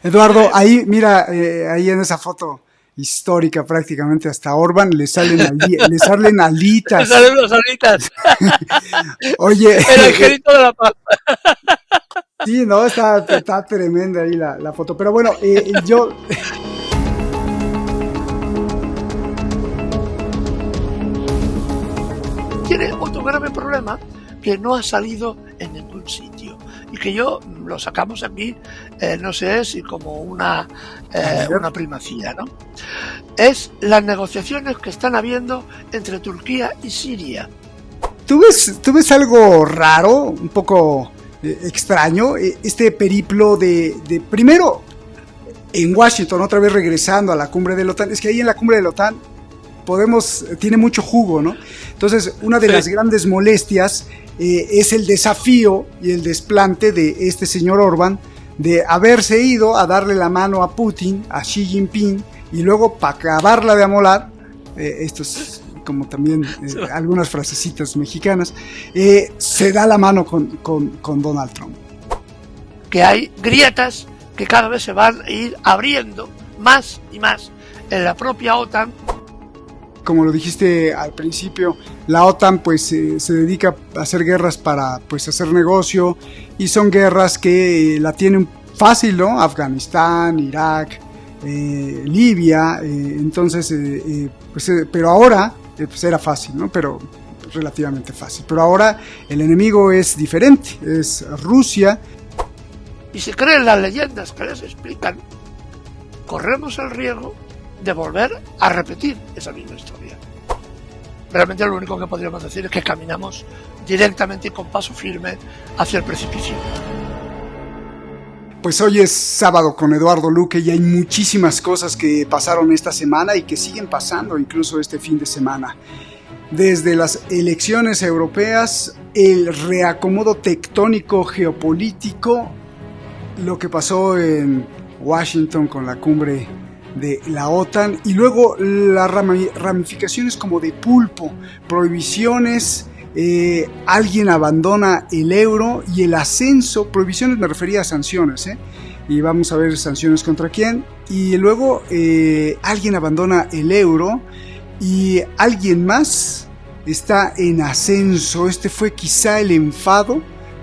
Eduardo, ahí, mira, ahí en esa foto histórica prácticamente hasta Orban le salen alitas. Salen los alitas. Oye, El angelito de la paz. sí, no, está tremenda ahí la foto. Pero bueno, Tiene otro grave problema que no ha salido en ningún sitio y que yo lo sacamos aquí, no sé si como una primacía, ¿no? Es las negociaciones que están habiendo entre Turquía y Siria. ¿tú ves algo raro, un poco extraño? Este periplo primero en Washington, otra vez regresando a la cumbre de la OTAN. Es que ahí en la cumbre de la OTAN tiene mucho jugo, ¿no? Entonces, una de las grandes molestias es el desafío y el desplante de este señor Orban de haberse ido a darle la mano a Putin, a Xi Jinping, y luego para acabarla de amolar, esto es como también algunas frasecitas mexicanas, se da la mano con Donald Trump. Que hay grietas que cada vez se van a ir abriendo más y más en la propia OTAN. Como lo dijiste al principio, la OTAN pues se dedica a hacer guerras para pues hacer negocio, y son guerras que la tienen fácil, ¿no? Afganistán, Irak, Libia, entonces pero ahora pues era fácil, ¿no? Pero relativamente fácil. Pero ahora el enemigo es diferente, es Rusia. Y se creen las leyendas que les explican, corremos el riesgo de volver a repetir esa misma historia. Realmente lo único que podríamos decir es que caminamos directamente y con paso firme hacia el precipicio. Pues hoy es sábado con Eduardo Luque y hay muchísimas cosas que pasaron esta semana y que siguen pasando incluso este fin de semana. Desde las elecciones europeas, el reacomodo tectónico geopolítico, lo que pasó en Washington con la cumbre de la OTAN, y luego las ramificaciones como de pulpo, prohibiciones, alguien abandona el euro y el ascenso, prohibiciones me refería a sanciones, y vamos a ver sanciones contra quién, y luego alguien abandona el euro y alguien más está en ascenso. Este fue quizá el enfado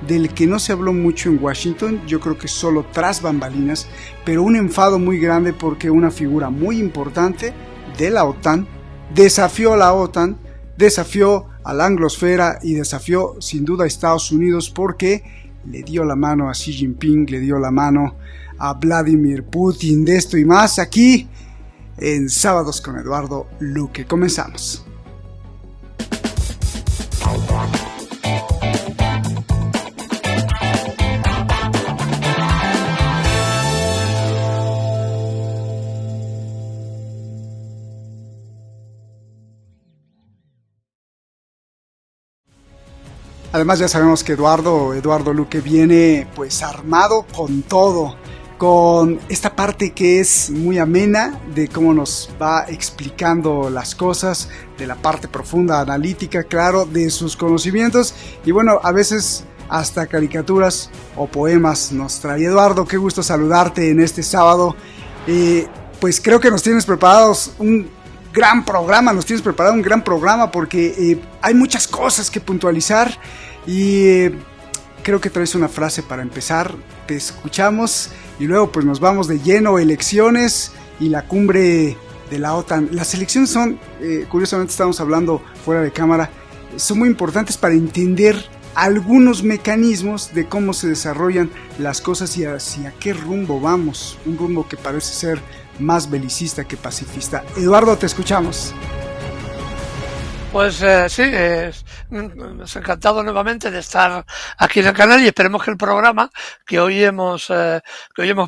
del que no se habló mucho en Washington, yo creo que solo tras bambalinas, pero un enfado muy grande porque una figura muy importante de la OTAN desafió a la OTAN, desafió a la anglosfera y desafió sin duda a Estados Unidos, porque le dio la mano a Xi Jinping, le dio la mano a Vladimir Putin. De esto y más aquí en Sábados con Eduardo Luque. Comenzamos. Además ya sabemos que Eduardo Luque viene pues armado con todo, con esta parte que es muy amena de cómo nos va explicando las cosas, de la parte profunda, analítica, claro, de sus conocimientos, y bueno, a veces hasta caricaturas o poemas nos trae. Eduardo, qué gusto saludarte en este sábado. Pues creo que nos tienes preparados un gran programa, porque hay muchas cosas que puntualizar, y creo que traes una frase para empezar. Te escuchamos y luego pues nos vamos de lleno. Elecciones y la cumbre de la OTAN. Las elecciones son, curiosamente estamos hablando fuera de cámara, son muy importantes para entender algunos mecanismos de cómo se desarrollan las cosas y hacia qué rumbo vamos, un rumbo que parece ser más belicista que pacifista. Eduardo, te escuchamos. Pues sí, es encantado nuevamente de estar aquí en el canal, y esperemos que el programa que hoy hemos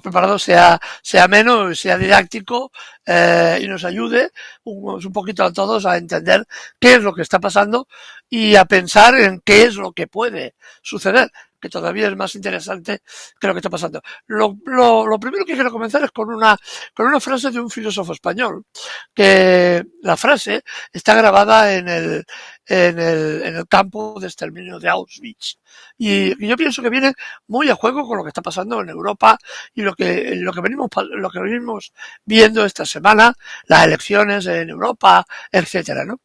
preparado sea ameno, sea didáctico, y nos ayude un poquito a todos a entender qué es lo que está pasando y a pensar en qué es lo que puede suceder. que todavía es más interesante que lo que está pasando. Lo primero que quiero comenzar es con una frase de un filósofo español, que la frase está grabada en el campo de exterminio de Auschwitz. Y yo pienso que viene muy a juego con lo que está pasando en Europa y lo que venimos viendo esta semana, las elecciones en Europa, etcétera, ¿no?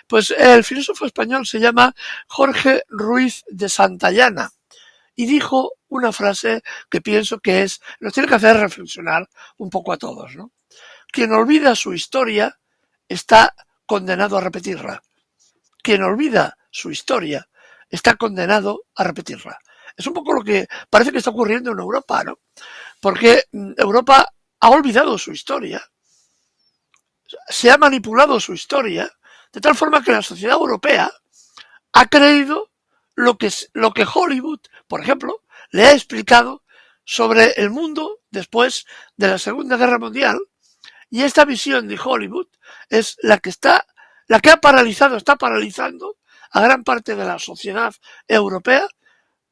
Pues el filósofo español se llama Jorge Ruiz de Santayana y dijo una frase que pienso que nos tiene que hacer reflexionar un poco a todos, ¿no? Quien olvida su historia está condenado a repetirla. Quien olvida su historia está condenado a repetirla. Es un poco lo que parece que está ocurriendo en Europa, ¿no? Porque Europa ha olvidado su historia, se ha manipulado su historia, de tal forma que la sociedad europea ha creído lo que Hollywood, por ejemplo, le ha explicado sobre el mundo después de la Segunda Guerra Mundial, y esta visión de Hollywood es la que está paralizando a gran parte de la sociedad europea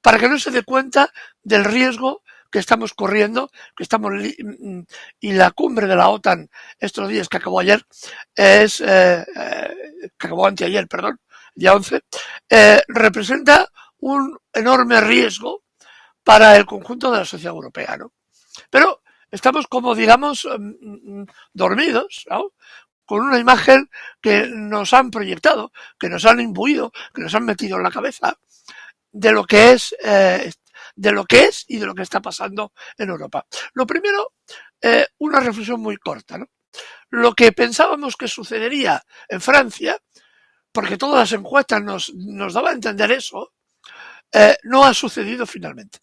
para que no se dé cuenta del riesgo que estamos corriendo, y la cumbre de la OTAN estos días que acabó ayer, que acabó anteayer, perdón, día 11, representa un enorme riesgo para el conjunto de la sociedad europea, ¿no? Pero estamos como, digamos, dormidos, ¿no? Con una imagen que nos han proyectado, que nos han imbuido, que nos han metido en la cabeza de lo que es y de lo que está pasando en Europa. Lo primero, una reflexión muy corta, ¿no? Lo que pensábamos que sucedería en Francia, porque todas las encuestas nos daban a entender eso, no ha sucedido finalmente,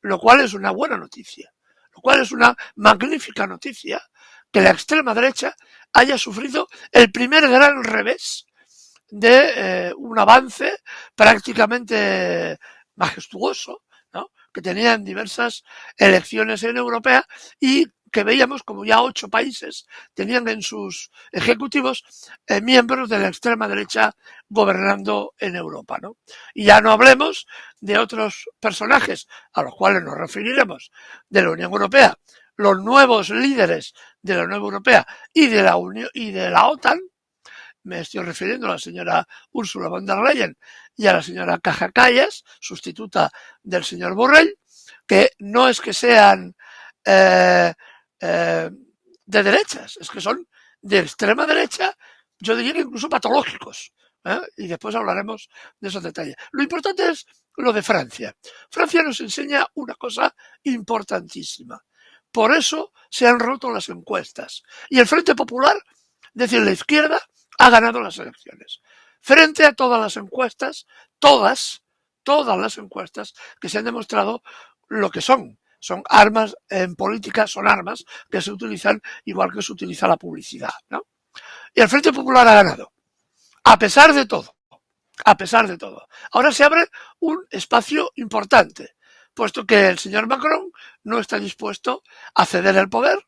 lo cual es una buena noticia, lo cual es una magnífica noticia que la extrema derecha haya sufrido el primer gran revés de un avance prácticamente majestuoso, ¿no? Que tenían diversas elecciones en Europa y que veíamos como ya 8 países tenían en sus ejecutivos miembros de la extrema derecha gobernando en Europa, ¿no? Y ya no hablemos de otros personajes a los cuales nos referiremos de la Unión Europea, los nuevos líderes de la Unión Europea y de la Unión y de la OTAN. Me estoy refiriendo a la señora Ursula von der Leyen y a la señora Kaja Kallas, sustituta del señor Borrell, que no es que sean de derechas, es que son de extrema derecha, yo diría que incluso patológicos. Y después hablaremos de esos detalles. Lo importante es lo de Francia. Francia nos enseña una cosa importantísima. Por eso se han roto las encuestas. Y el Frente Popular, es decir, la izquierda, ha ganado las elecciones. Frente a todas las encuestas, todas las encuestas que se han demostrado lo que son. Son armas en política, son armas que se utilizan igual que se utiliza la publicidad, ¿no? Y el Frente Popular ha ganado. A pesar de todo. Ahora se abre un espacio importante, puesto que el señor Macron no está dispuesto a ceder el poder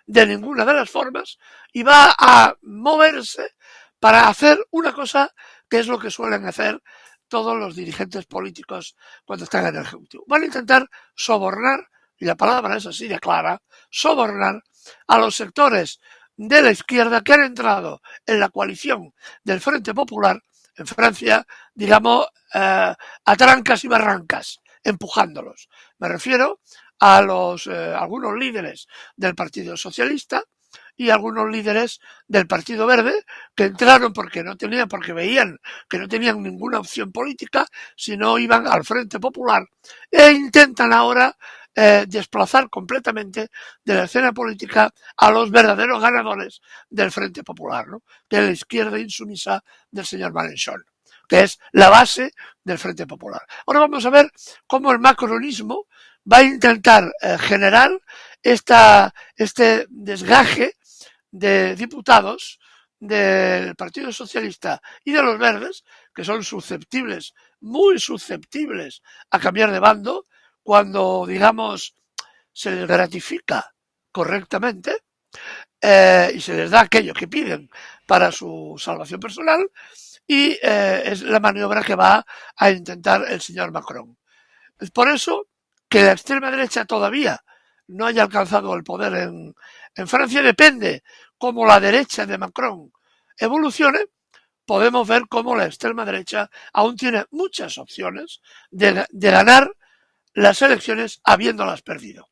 de ninguna de las formas y va a moverse para hacer una cosa que es lo que suelen hacer todos los dirigentes políticos cuando están en el Ejecutivo. Van a intentar sobornar, y la palabra es así de clara, sobornar a los sectores de la izquierda que han entrado en la coalición del Frente Popular en Francia, digamos, a trancas y barrancas, empujándolos. Me refiero a algunos líderes del Partido Socialista y algunos líderes del Partido Verde que entraron porque veían que no tenían ninguna opción política si no iban al Frente Popular e intentan ahora desplazar completamente de la escena política a los verdaderos ganadores del Frente Popular, ¿no? Que es la izquierda insumisa del señor Mélenchon, que es la base del Frente Popular. Ahora vamos a ver cómo el macronismo va a intentar generar este desgaje de diputados del Partido Socialista y de los Verdes, que son susceptibles, muy susceptibles a cambiar de bando cuando, digamos, se les gratifica correctamente y se les da aquello que piden para su salvación personal, y es la maniobra que va a intentar el señor Macron. Es por eso que la extrema derecha todavía no haya alcanzado el poder en Francia. Depende cómo la derecha de Macron evolucione, podemos ver cómo la extrema derecha aún tiene muchas opciones de ganar las elecciones habiéndolas perdido,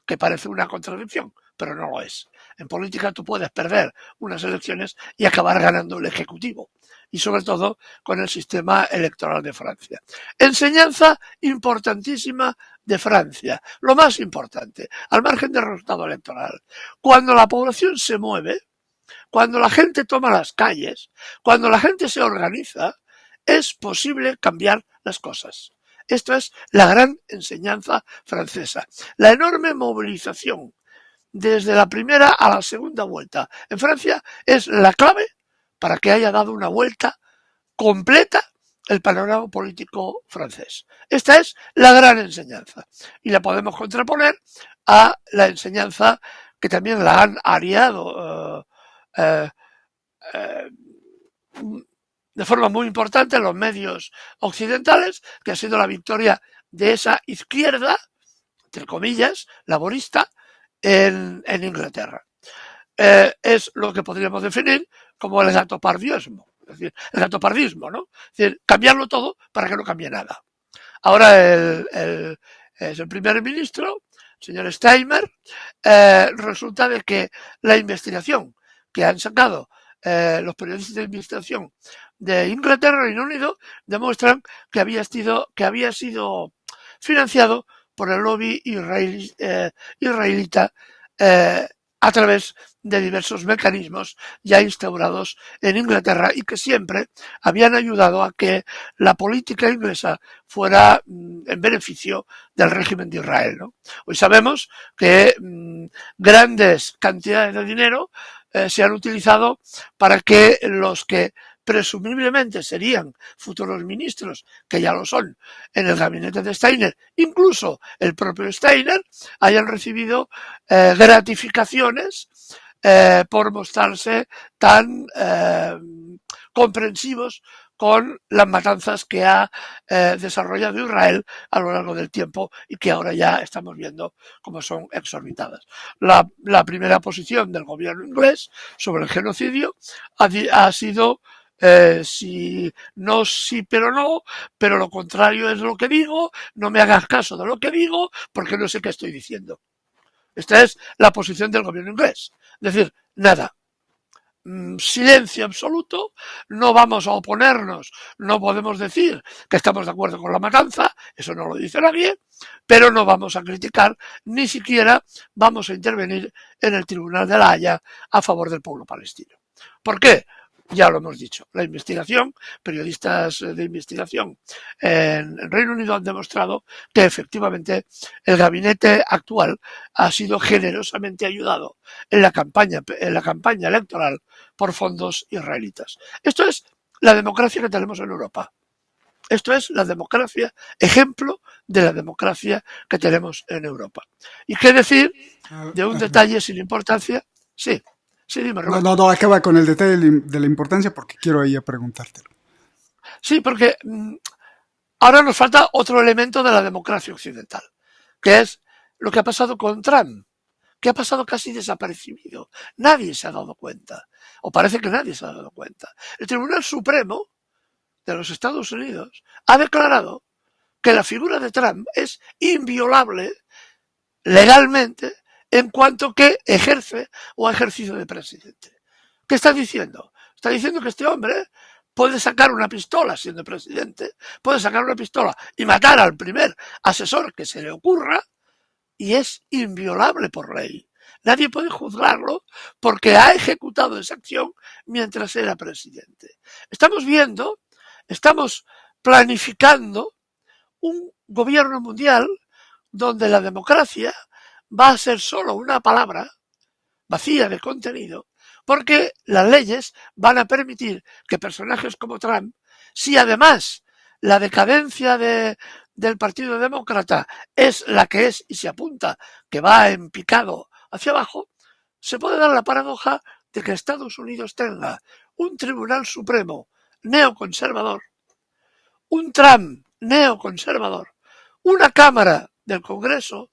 que parece una contradicción, pero no lo es. En política tú puedes perder unas elecciones y acabar ganando el Ejecutivo, y sobre todo con el sistema electoral de Francia. Enseñanza importantísima de Francia, lo más importante, al margen del resultado electoral. Cuando la población se mueve, cuando la gente toma las calles, cuando la gente se organiza, es posible cambiar las cosas. Esto es la gran enseñanza francesa. La enorme movilización desde la primera a la segunda vuelta en Francia es la clave para que haya dado una vuelta completa el panorama político francés. Esta es la gran enseñanza y la podemos contraponer a la enseñanza que también la han ariado de forma muy importante en los medios occidentales, que ha sido la victoria de esa izquierda, entre comillas, laborista, en Inglaterra. Es lo que podríamos definir como el gatopardismo, es decir, el gatopardismo, ¿no? Es decir, cambiarlo todo para que no cambie nada. Ahora es el primer ministro, el señor Steinmeier, resulta de que la investigación que han sacado los periodistas de investigación de Inglaterra y Reino Unido demuestran que había sido financiado por el lobby israelita a través de diversos mecanismos ya instaurados en Inglaterra y que siempre habían ayudado a que la política inglesa fuera en beneficio del régimen de Israel, ¿no? Hoy sabemos que grandes cantidades de dinero se han utilizado para que los que presumiblemente serían futuros ministros, que ya lo son, en el gabinete de Steiner, incluso el propio Steiner, hayan recibido gratificaciones por mostrarse tan comprensivos con las matanzas que ha desarrollado Israel a lo largo del tiempo y que ahora ya estamos viendo cómo son exorbitadas. La primera posición del gobierno inglés sobre el genocidio ha sido sí, no, sí, pero no, pero lo contrario es lo que digo, no me hagas caso de lo que digo porque no sé qué estoy diciendo. Esta es la posición del gobierno inglés. Es decir, nada. Silencio absoluto, no vamos a oponernos, no podemos decir que estamos de acuerdo con la matanza, eso no lo dice nadie, pero no vamos a criticar, ni siquiera vamos a intervenir en el Tribunal de la Haya a favor del pueblo palestino. ¿Por qué? Ya lo hemos dicho, la investigación, periodistas de investigación en Reino Unido han demostrado que efectivamente el gabinete actual ha sido generosamente ayudado en la campaña electoral por fondos israelitas. Esto es la democracia que tenemos en Europa. Esto es la democracia, ejemplo de la democracia que tenemos en Europa. ¿Y qué decir de un detalle sin importancia? Sí. Sí, dime, Roberto. No, acaba con el detalle de la importancia porque quiero ahí a preguntártelo. Sí, porque ahora nos falta otro elemento de la democracia occidental, que es lo que ha pasado con Trump, que ha pasado casi desapercibido. Nadie se ha dado cuenta, o parece que nadie se ha dado cuenta. El Tribunal Supremo de los Estados Unidos ha declarado que la figura de Trump es inviolable legalmente en cuanto que ejerce o ha ejercido de presidente. ¿Qué está diciendo? Está diciendo que este hombre puede sacar una pistola siendo presidente, puede sacar una pistola y matar al primer asesor que se le ocurra y es inviolable por ley. Nadie puede juzgarlo porque ha ejecutado esa acción mientras era presidente. Estamos planificando un gobierno mundial donde la democracia va a ser solo una palabra vacía de contenido, porque las leyes van a permitir que personajes como Trump, si además la decadencia del Partido Demócrata es la que es y se apunta que va en picado hacia abajo, se puede dar la paradoja de que Estados Unidos tenga un Tribunal Supremo neoconservador, un Trump neoconservador, una Cámara del Congreso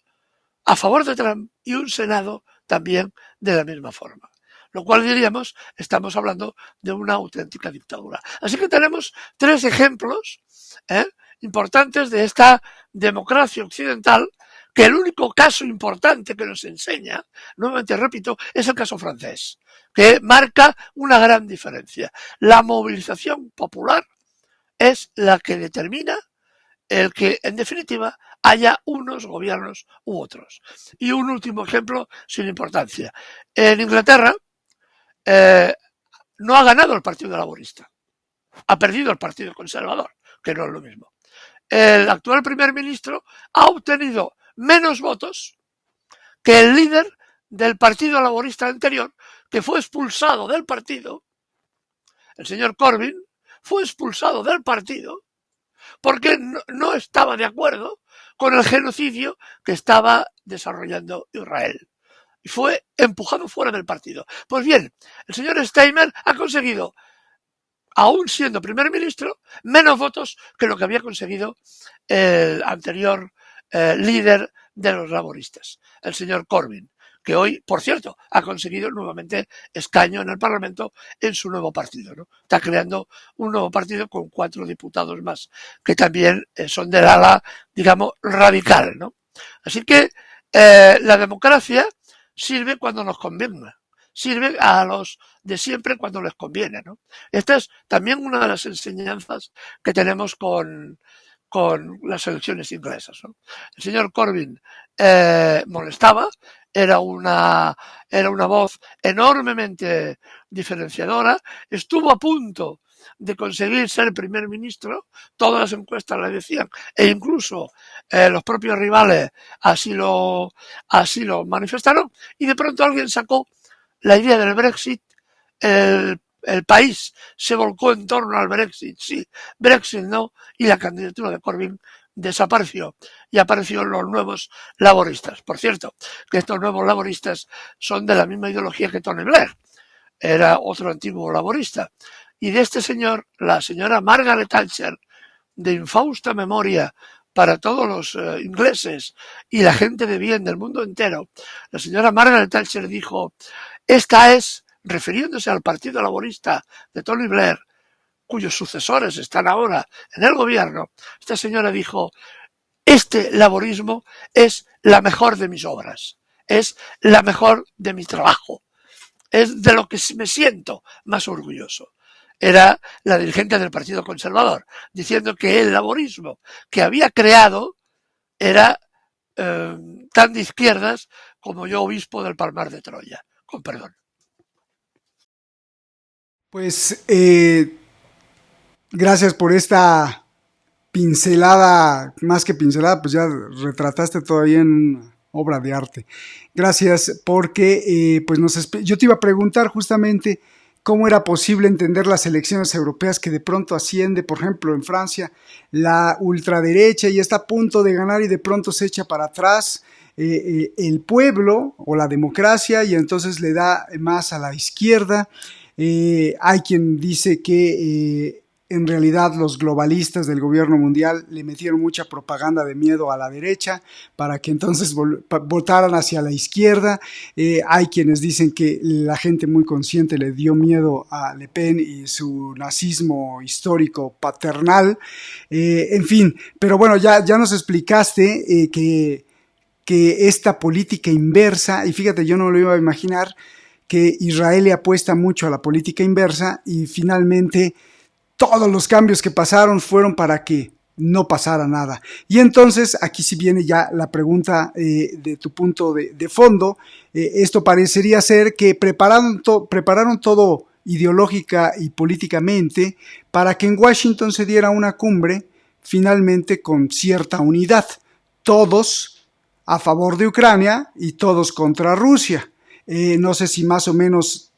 a favor de Trump y un Senado también de la misma forma. Lo cual diríamos, estamos hablando de una auténtica dictadura. Así que tenemos 3 ejemplos importantes de esta democracia occidental, que el único caso importante que nos enseña, nuevamente repito, es el caso francés, que marca una gran diferencia. La movilización popular es la que determina el que, en definitiva, haya unos gobiernos u otros. Y un último ejemplo sin importancia. En Inglaterra no ha ganado el Partido Laborista, ha perdido el Partido Conservador, que no es lo mismo. El actual primer ministro ha obtenido menos votos que el líder del Partido Laborista anterior, que fue expulsado del partido. El señor Corbyn fue expulsado del partido porque no estaba de acuerdo con el genocidio que estaba desarrollando Israel. Y fue empujado fuera del partido. Pues bien, el señor Steinmeier ha conseguido, aún siendo primer ministro, menos votos que lo que había conseguido el anterior líder de los laboristas, el señor Corbyn, que hoy, por cierto, ha conseguido nuevamente escaño en el Parlamento en su nuevo partido, ¿no? Está creando un nuevo partido con 4 diputados más, que también son del ala, digamos, radical, ¿no? Así que la democracia sirve cuando nos conviene, sirve a los de siempre cuando les conviene, ¿no? Esta es también una de las enseñanzas que tenemos con las elecciones inglesas, ¿no? El señor Corbyn molestaba, era una voz enormemente diferenciadora, estuvo a punto de conseguir ser primer ministro, todas las encuestas le decían, e incluso los propios rivales así lo manifestaron, y de pronto alguien sacó la idea del Brexit. El país se volcó en torno al Brexit, sí, Brexit no, y la candidatura de Corbyn desapareció y aparecieron los nuevos laboristas. Por cierto, que estos nuevos laboristas son de la misma ideología que Tony Blair, era otro antiguo laborista. Y de este señor, la señora Margaret Thatcher, de infausta memoria para todos los ingleses y la gente de bien del mundo entero, la señora Margaret Thatcher dijo, esta es, refiriéndose al Partido Laborista de Tony Blair, cuyos sucesores están ahora en el gobierno, esta señora dijo, este laborismo es la mejor de mis obras, es la mejor de mi trabajo, es de lo que me siento más orgulloso. Era la dirigente del Partido Conservador, diciendo que el laborismo que había creado era tan de izquierdas como yo, obispo del Palmar de Troya, con perdón. Pues gracias por esta pincelada, más que pincelada, pues ya retrataste todavía en una obra de arte. Gracias, porque pues yo te iba a preguntar justamente cómo era posible entender las elecciones europeas que de pronto asciende, por ejemplo, en Francia, la ultraderecha y está a punto de ganar y de pronto se echa para atrás el pueblo o la democracia y entonces le da más a la izquierda. Hay quien dice que en realidad los globalistas del gobierno mundial le metieron mucha propaganda de miedo a la derecha para que entonces votaran hacia la izquierda. Hay quienes dicen que la gente muy consciente le dio miedo a Le Pen y su nazismo histórico paternal. En fin, pero bueno, ya nos explicaste que esta política inversa, y fíjate, yo no lo iba a imaginar, que Israel le apuesta mucho a la política inversa y finalmente todos los cambios que pasaron fueron para que no pasara nada. Y entonces aquí sí viene ya la pregunta de tu punto de fondo. Esto parecería ser que prepararon todo ideológica y políticamente para que en Washington se diera una cumbre finalmente con cierta unidad. Todos a favor de Ucrania y todos contra Rusia. No sé si más o menos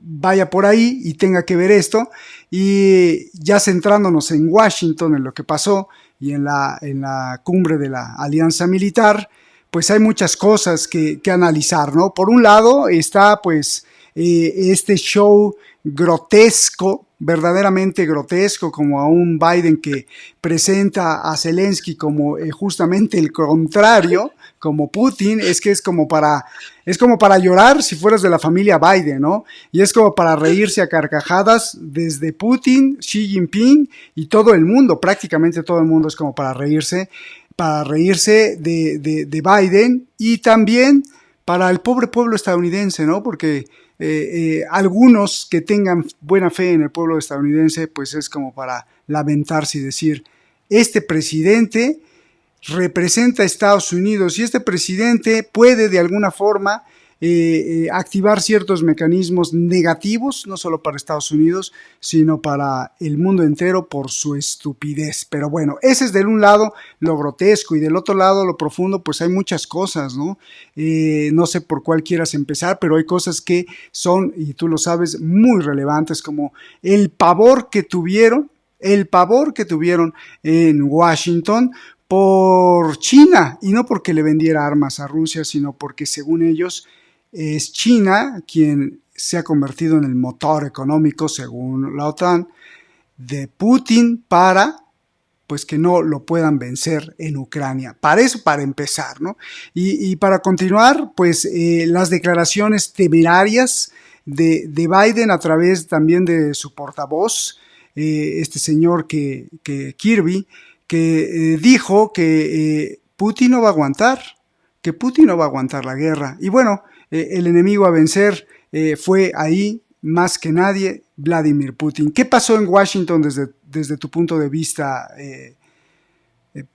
vaya por ahí y tenga que ver esto, y ya centrándonos en Washington, en lo que pasó y en la cumbre de la alianza militar, pues hay muchas cosas que analizar, ¿no? Por un lado está pues este show grotesco verdaderamente grotesco, como a un Biden que presenta a Zelensky como justamente el contrario, como Putin, es que es como para llorar si fueras de la familia Biden, ¿no? Y es como para reírse a carcajadas desde Putin, Xi Jinping y todo el mundo, prácticamente todo el mundo es como para reírse de Biden y también para el pobre pueblo estadounidense, ¿no? Porque algunos que tengan buena fe en el pueblo estadounidense, pues es como para lamentarse y decir, este presidente representa a Estados Unidos y este presidente puede de alguna forma activar ciertos mecanismos negativos, no solo para Estados Unidos, sino para el mundo entero por su estupidez. Pero bueno, ese es de un lado lo grotesco y del otro lado lo profundo, pues hay muchas cosas, ¿no? No sé por cuál quieras empezar, pero hay cosas que son, y tú lo sabes, muy relevantes, como el pavor que tuvieron en Washington por China, y no porque le vendiera armas a Rusia, sino porque según ellos es China quien se ha convertido en el motor económico, según la OTAN, de Putin para pues que no lo puedan vencer en Ucrania. Para eso, para empezar, ¿no? Y para continuar, pues las declaraciones temerarias de Biden a través también de su portavoz, este señor que Kirby, que dijo que Putin no va a aguantar, que Putin no va a aguantar la guerra. Y bueno, el enemigo a vencer fue ahí, más que nadie, Vladimir Putin. ¿Qué pasó en Washington desde tu punto de vista?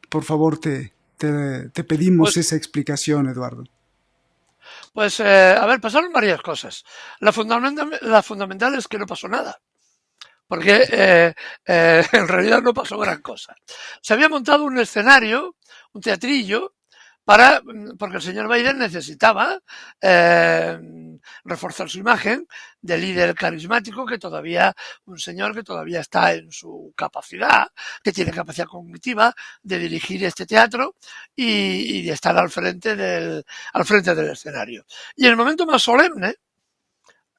Por favor, te pedimos esa explicación, Eduardo. Pues, a ver, pasaron varias cosas. La fundamental es que no pasó nada. Porque en realidad no pasó gran cosa. Se había montado un escenario, un teatrillo, porque el señor Biden necesitaba reforzar su imagen de líder carismático, un señor que todavía está en su capacidad, que tiene capacidad cognitiva de dirigir este teatro y de estar al frente del escenario. Y en el momento más solemne,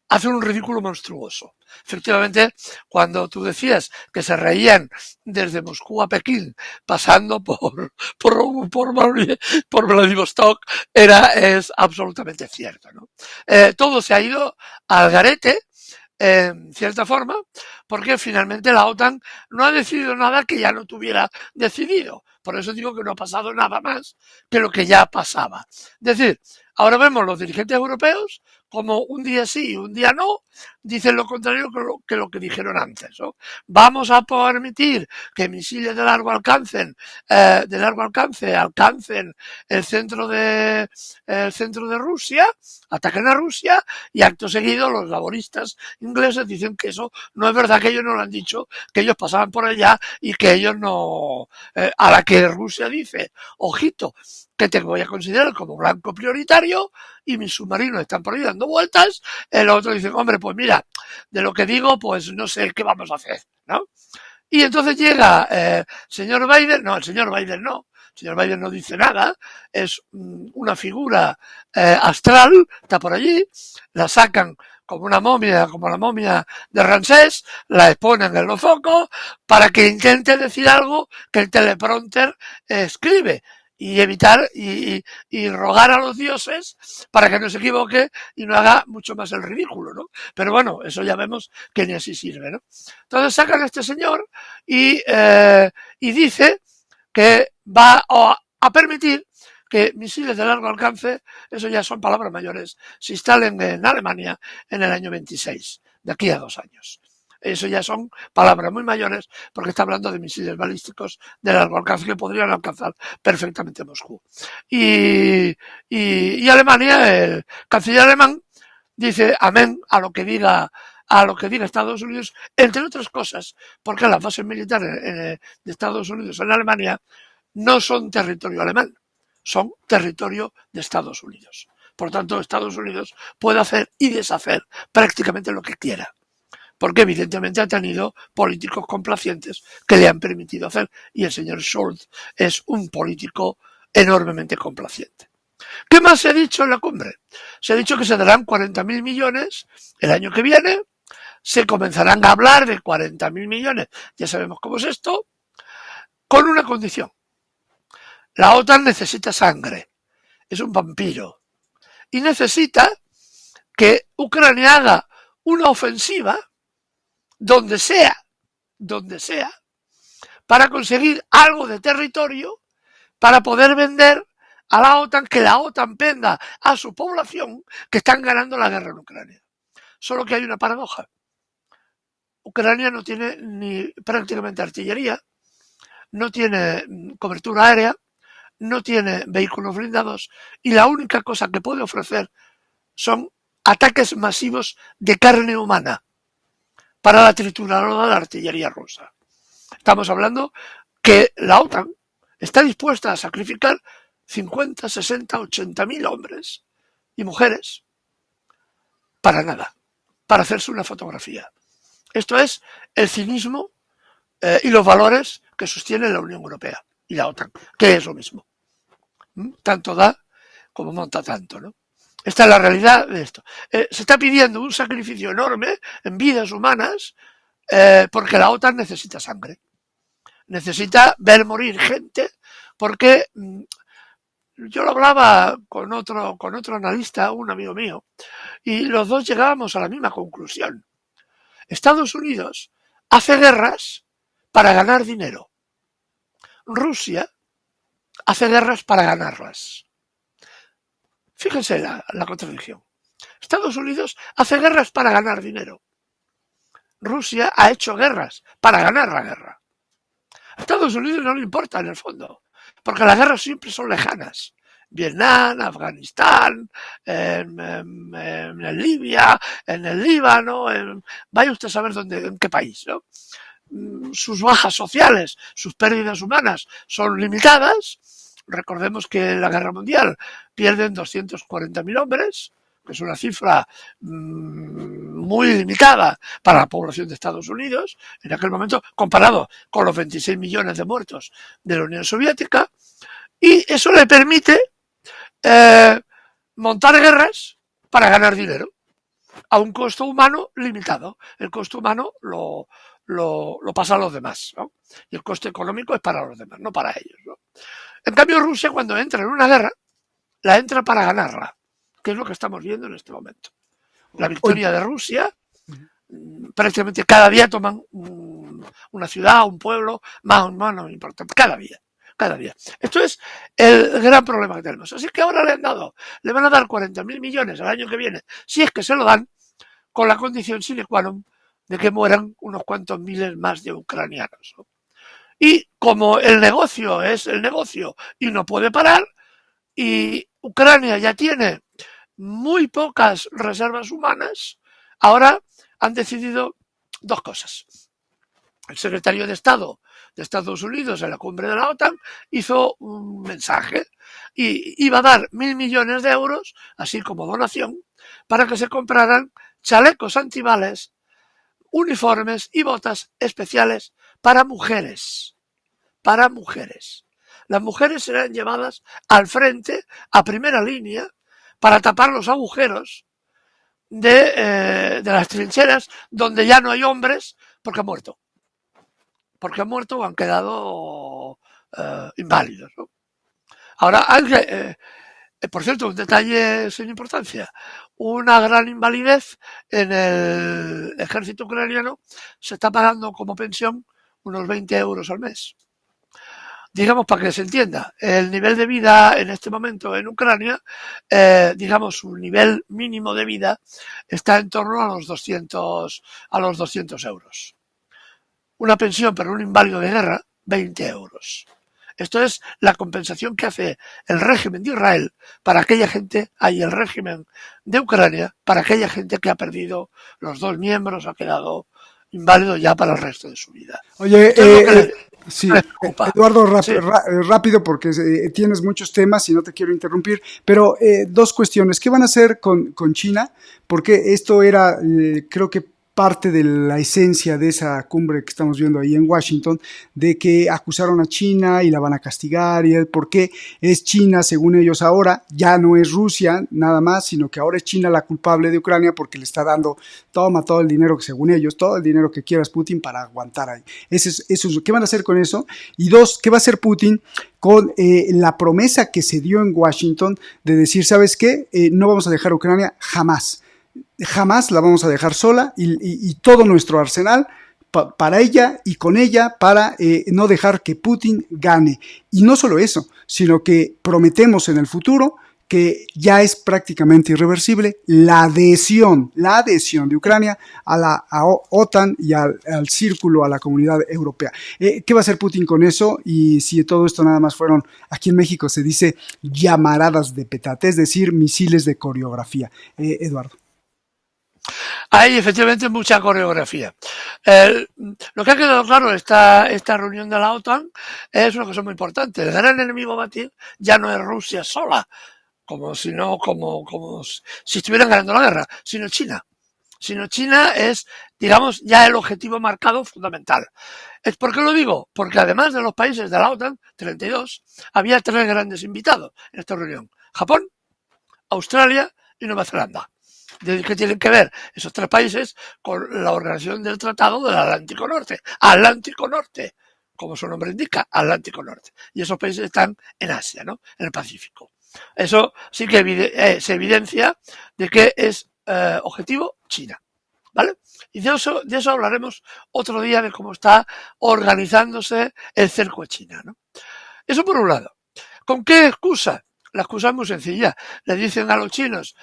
hace un ridículo monstruoso. Efectivamente, cuando tú decías que se reían desde Moscú a Pekín, pasando por Vladivostok, es absolutamente cierto, ¿no? Todo se ha ido al garete, en cierta forma, porque finalmente la OTAN no ha decidido nada que ya no tuviera decidido. Por eso digo que no ha pasado nada más que lo que ya pasaba. Es decir, ahora vemos los dirigentes europeos como un día sí y un día no, dicen lo contrario que lo que dijeron antes, ¿no? Vamos a permitir que misiles de largo alcance alcancen el centro de Rusia, ataquen a Rusia, y acto seguido los laboristas ingleses dicen que eso no es verdad, que ellos no lo han dicho, que ellos pasaban por allá y que ellos no... a la que Rusia dice, ojito, que te voy a considerar como blanco prioritario y mis submarinos están por ahí dando vueltas, el otro dice, hombre, pues mira, de lo que digo, pues no sé qué vamos a hacer, ¿no? Y entonces llega el señor Biden no dice nada, es una figura astral, está por allí, la sacan como una momia, como la momia de Ramsés, la exponen en los focos para que intente decir algo que el teleprompter escribe y evitar y rogar a los dioses para que no se equivoque y no haga mucho más el ridículo, ¿no? Pero bueno, eso ya vemos que ni así sirve, ¿no? Entonces sacan a este señor y dice que va a permitir que misiles de largo alcance, eso ya son palabras mayores, se instalen en Alemania en el año 26, de aquí a 2 años. Eso ya son palabras muy mayores porque está hablando de misiles balísticos de largo alcance que podrían alcanzar perfectamente Moscú. Y Alemania, el canciller alemán, dice amén a lo que diga Estados Unidos, entre otras cosas, porque las bases militares de Estados Unidos en Alemania no son territorio alemán, son territorio de Estados Unidos. Por tanto, Estados Unidos puede hacer y deshacer prácticamente lo que quiera, porque evidentemente ha tenido políticos complacientes que le han permitido hacer, y el señor Scholz es un político enormemente complaciente. ¿Qué más se ha dicho en la cumbre? Se ha dicho que se darán 40.000 millones el año que viene se comenzarán a hablar de 40.000 millones, ya sabemos cómo es esto, con una condición. La OTAN necesita sangre, es un vampiro, y necesita que Ucrania haga una ofensiva donde sea, para conseguir algo de territorio para poder vender a la OTAN, que la OTAN venda a su población que están ganando la guerra en Ucrania. Solo que hay una paradoja. Ucrania no tiene ni prácticamente artillería, no tiene cobertura aérea, no tiene vehículos blindados y la única cosa que puede ofrecer son ataques masivos de carne humana para la trituradora de la artillería rusa. Estamos hablando que la OTAN está dispuesta a sacrificar 50, 60, 80.000 hombres y mujeres para nada, para hacerse una fotografía. Esto es el cinismo y los valores que sostiene la Unión Europea y la OTAN, que es lo mismo. Tanto da como monta tanto, ¿no? Esta es la realidad de esto. Se está pidiendo un sacrificio enorme en vidas humanas porque la OTAN necesita sangre. Necesita ver morir gente porque yo lo hablaba con otro analista, un amigo mío, y los dos llegábamos a la misma conclusión. Estados Unidos hace guerras para ganar dinero. Rusia hace guerras para ganarlas. Fíjense la contradicción. Estados Unidos hace guerras para ganar dinero. Rusia ha hecho guerras para ganar la guerra. A Estados Unidos no le importa en el fondo, porque las guerras siempre son lejanas. Vietnam, Afganistán, en Libia, en el Líbano, vaya usted a saber en qué país, ¿no? Sus bajas sociales, sus pérdidas humanas son limitadas. Recordemos que en la Guerra Mundial pierden 240.000 hombres, que es una cifra muy limitada para la población de Estados Unidos, en aquel momento, comparado con los 26 millones de muertos de la Unión Soviética, y eso le permite montar guerras para ganar dinero a un costo humano limitado. El costo humano lo pasan los demás, ¿no? Y el coste económico es para los demás, no para ellos, ¿no? En cambio, Rusia, cuando entra en una guerra, la entra para ganarla, que es lo que estamos viendo en este momento. La victoria de Rusia, prácticamente cada día toman una ciudad, un pueblo, más o menos importante, cada día. Esto es el gran problema que tenemos. Así que ahora le van a dar 40.000 millones al año que viene, si es que se lo dan, con la condición sine qua non de que mueran unos cuantos miles más de ucranianos, ¿no? Y como el negocio es el negocio y no puede parar, y Ucrania ya tiene muy pocas reservas humanas, ahora han decidido dos cosas. El secretario de Estado de Estados Unidos en la cumbre de la OTAN hizo un mensaje y iba a dar 1.000 millones de euros, así como donación, para que se compraran chalecos antibales, uniformes y botas especiales para mujeres. Las mujeres serán llevadas al frente, a primera línea, para tapar los agujeros de las trincheras donde ya no hay hombres porque han muerto. O han quedado inválidos, ¿no? Ahora, por cierto, un detalle sin importancia. Una gran invalidez en el ejército ucraniano se está pagando como pensión unos 20 euros al mes. Digamos, para que se entienda, el nivel de vida en este momento en Ucrania, digamos, su nivel mínimo de vida está en torno a los 200 euros. Una pensión para un inválido de guerra, 20 euros. Esto es la compensación que hace el régimen de Israel para aquella gente, el régimen de Ucrania, para aquella gente que ha perdido los dos miembros, ha quedado inválido ya para el resto de su vida. Oye, sí, Eduardo, rápido porque tienes muchos temas y no te quiero interrumpir, pero dos cuestiones. ¿Qué van a hacer con China? Porque esto era, creo que parte de la esencia de esa cumbre que estamos viendo ahí en Washington, de que acusaron a China y la van a castigar, y por qué es China, según ellos ahora, ya no es Rusia nada más, sino que ahora es China la culpable de Ucrania porque le está dando, toma todo el dinero que según ellos, todo el dinero que quieras Putin para aguantar ahí. ¿Qué van a hacer con eso? Y dos, ¿qué va a hacer Putin con la promesa que se dio en Washington de decir, ¿sabes qué? No vamos a dejar a Ucrania jamás. Jamás la vamos a dejar sola y todo nuestro arsenal para ella y con ella para no dejar que Putin gane. Y no solo eso, sino que prometemos en el futuro que ya es prácticamente irreversible la adhesión de Ucrania a la OTAN y al círculo, a la comunidad europea. ¿Qué va a hacer Putin con eso? Y si todo esto nada más fueron, aquí en México se dice llamaradas de petate, es decir, misiles de coreografía. Eduardo. Hay efectivamente mucha coreografía. Lo que ha quedado claro esta reunión de la OTAN es una cosa muy importante. El gran enemigo a batir ya no es Rusia sola, como si estuvieran ganando la guerra, sino China. China es, digamos, ya el objetivo marcado fundamental. ¿Por qué lo digo? Porque además de los países de la OTAN, 32, había 3 grandes invitados en esta reunión. Japón, Australia y Nueva Zelanda. ¿Qué tienen que ver esos 3 países con la organización del Tratado del Atlántico Norte? Atlántico Norte, como su nombre indica, Atlántico Norte. Y esos países están en Asia, ¿no? En el Pacífico. Eso sí que se evidencia de que es objetivo China, ¿vale? Y de eso hablaremos otro día, de cómo está organizándose el cerco a China, ¿no? Eso por un lado. ¿Con qué excusa? La excusa es muy sencilla. Le dicen a los chinos,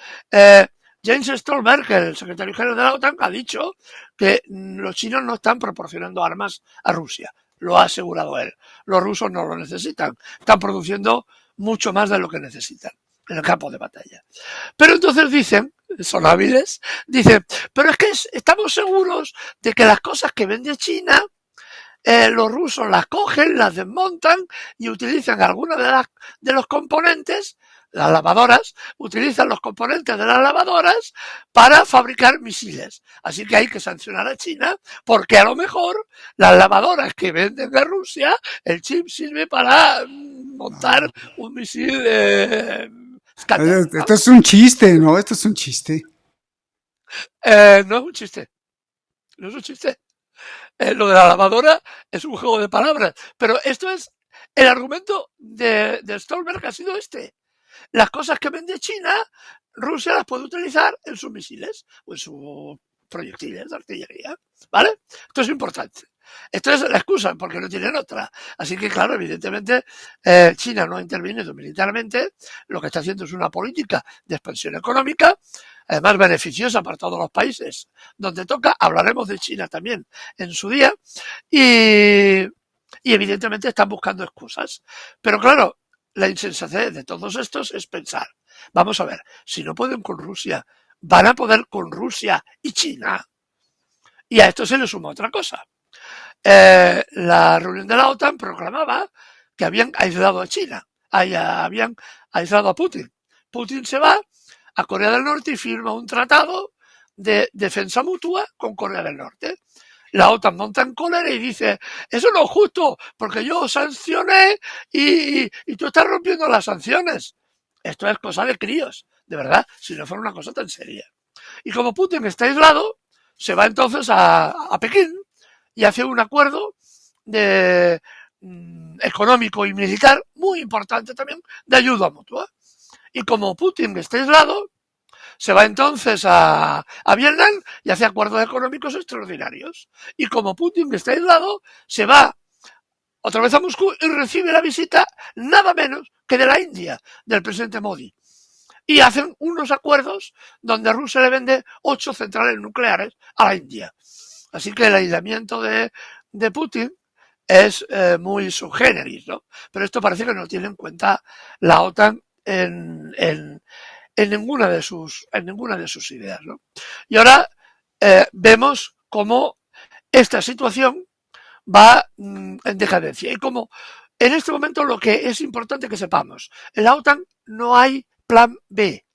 James Stoltenberg, el secretario general de la OTAN, ha dicho que los chinos no están proporcionando armas a Rusia. Lo ha asegurado él. Los rusos no lo necesitan. Están produciendo mucho más de lo que necesitan en el campo de batalla. Pero entonces dicen, son hábiles, dicen, pero es que estamos seguros de que las cosas que vende China, los rusos las cogen, las desmontan y utilizan algunas de los componentes. Las lavadoras utilizan los componentes de las lavadoras para fabricar misiles. Así que hay que sancionar a China porque a lo mejor las lavadoras que venden de Rusia, el chip sirve para montar un misil Skynet, ¿no? Esto es un chiste, ¿no? Esto es un chiste. No es un chiste. No es un chiste. Lo de la lavadora es un juego de palabras. Pero esto es el argumento de Stoltenberg, ha sido este. Las cosas que vende China, Rusia las puede utilizar en sus misiles o en sus proyectiles de artillería, ¿vale? Esto es importante. Esto es la excusa, porque no tienen otra. Así que, claro, evidentemente, China no ha intervenido militarmente. Lo que está haciendo es una política de expansión económica, además beneficiosa para todos los países donde toca. Hablaremos de China también en su día. Y evidentemente están buscando excusas. Pero claro, la insensatez de todos estos es pensar, vamos a ver, si no pueden con Rusia, van a poder con Rusia y China. Y a esto se le suma otra cosa. La reunión de la OTAN proclamaba que habían aislado a China, habían aislado a Putin. Putin se va a Corea del Norte y firma un tratado de defensa mutua con Corea del Norte. La OTAN monta en cólera y dice, eso no es justo, porque yo sancioné y tú estás rompiendo las sanciones. Esto es cosa de críos, de verdad, si no fuera una cosa tan seria. Y como Putin está aislado, se va entonces a Pekín y hace un acuerdo económico y militar muy importante también, de ayuda mutua. Y como Putin está aislado, se va entonces a Vietnam y hace acuerdos económicos extraordinarios. Y como Putin está aislado, se va otra vez a Moscú y recibe la visita nada menos que de la India, del presidente Modi. Y hacen unos acuerdos donde Rusia le vende 8 centrales nucleares a la India. Así que el aislamiento de Putin es muy subgéneris, ¿no? Pero esto parece que no tiene en cuenta la OTAN en ninguna de sus ideas, ¿no? Y ahora vemos cómo esta situación va en decadencia y cómo en este momento lo que es importante que sepamos, en la OTAN no hay plan B.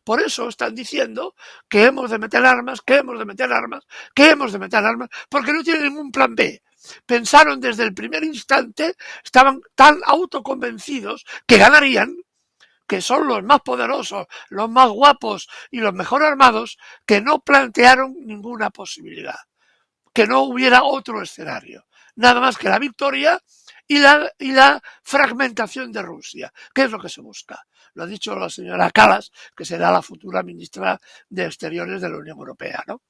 Por eso están diciendo que hemos de meter armas, que hemos de meter armas, que hemos de meter armas, porque no tienen ningún plan B. Pensaron desde el primer instante, estaban tan autoconvencidos que ganarían, que son los más poderosos, los más guapos y los mejor armados, que no plantearon ninguna posibilidad, que no hubiera otro escenario, nada más que la victoria y la fragmentación de Rusia, que es lo que se busca. Lo ha dicho la señora Kallas, que será la futura ministra de Exteriores de la Unión Europea, ¿no?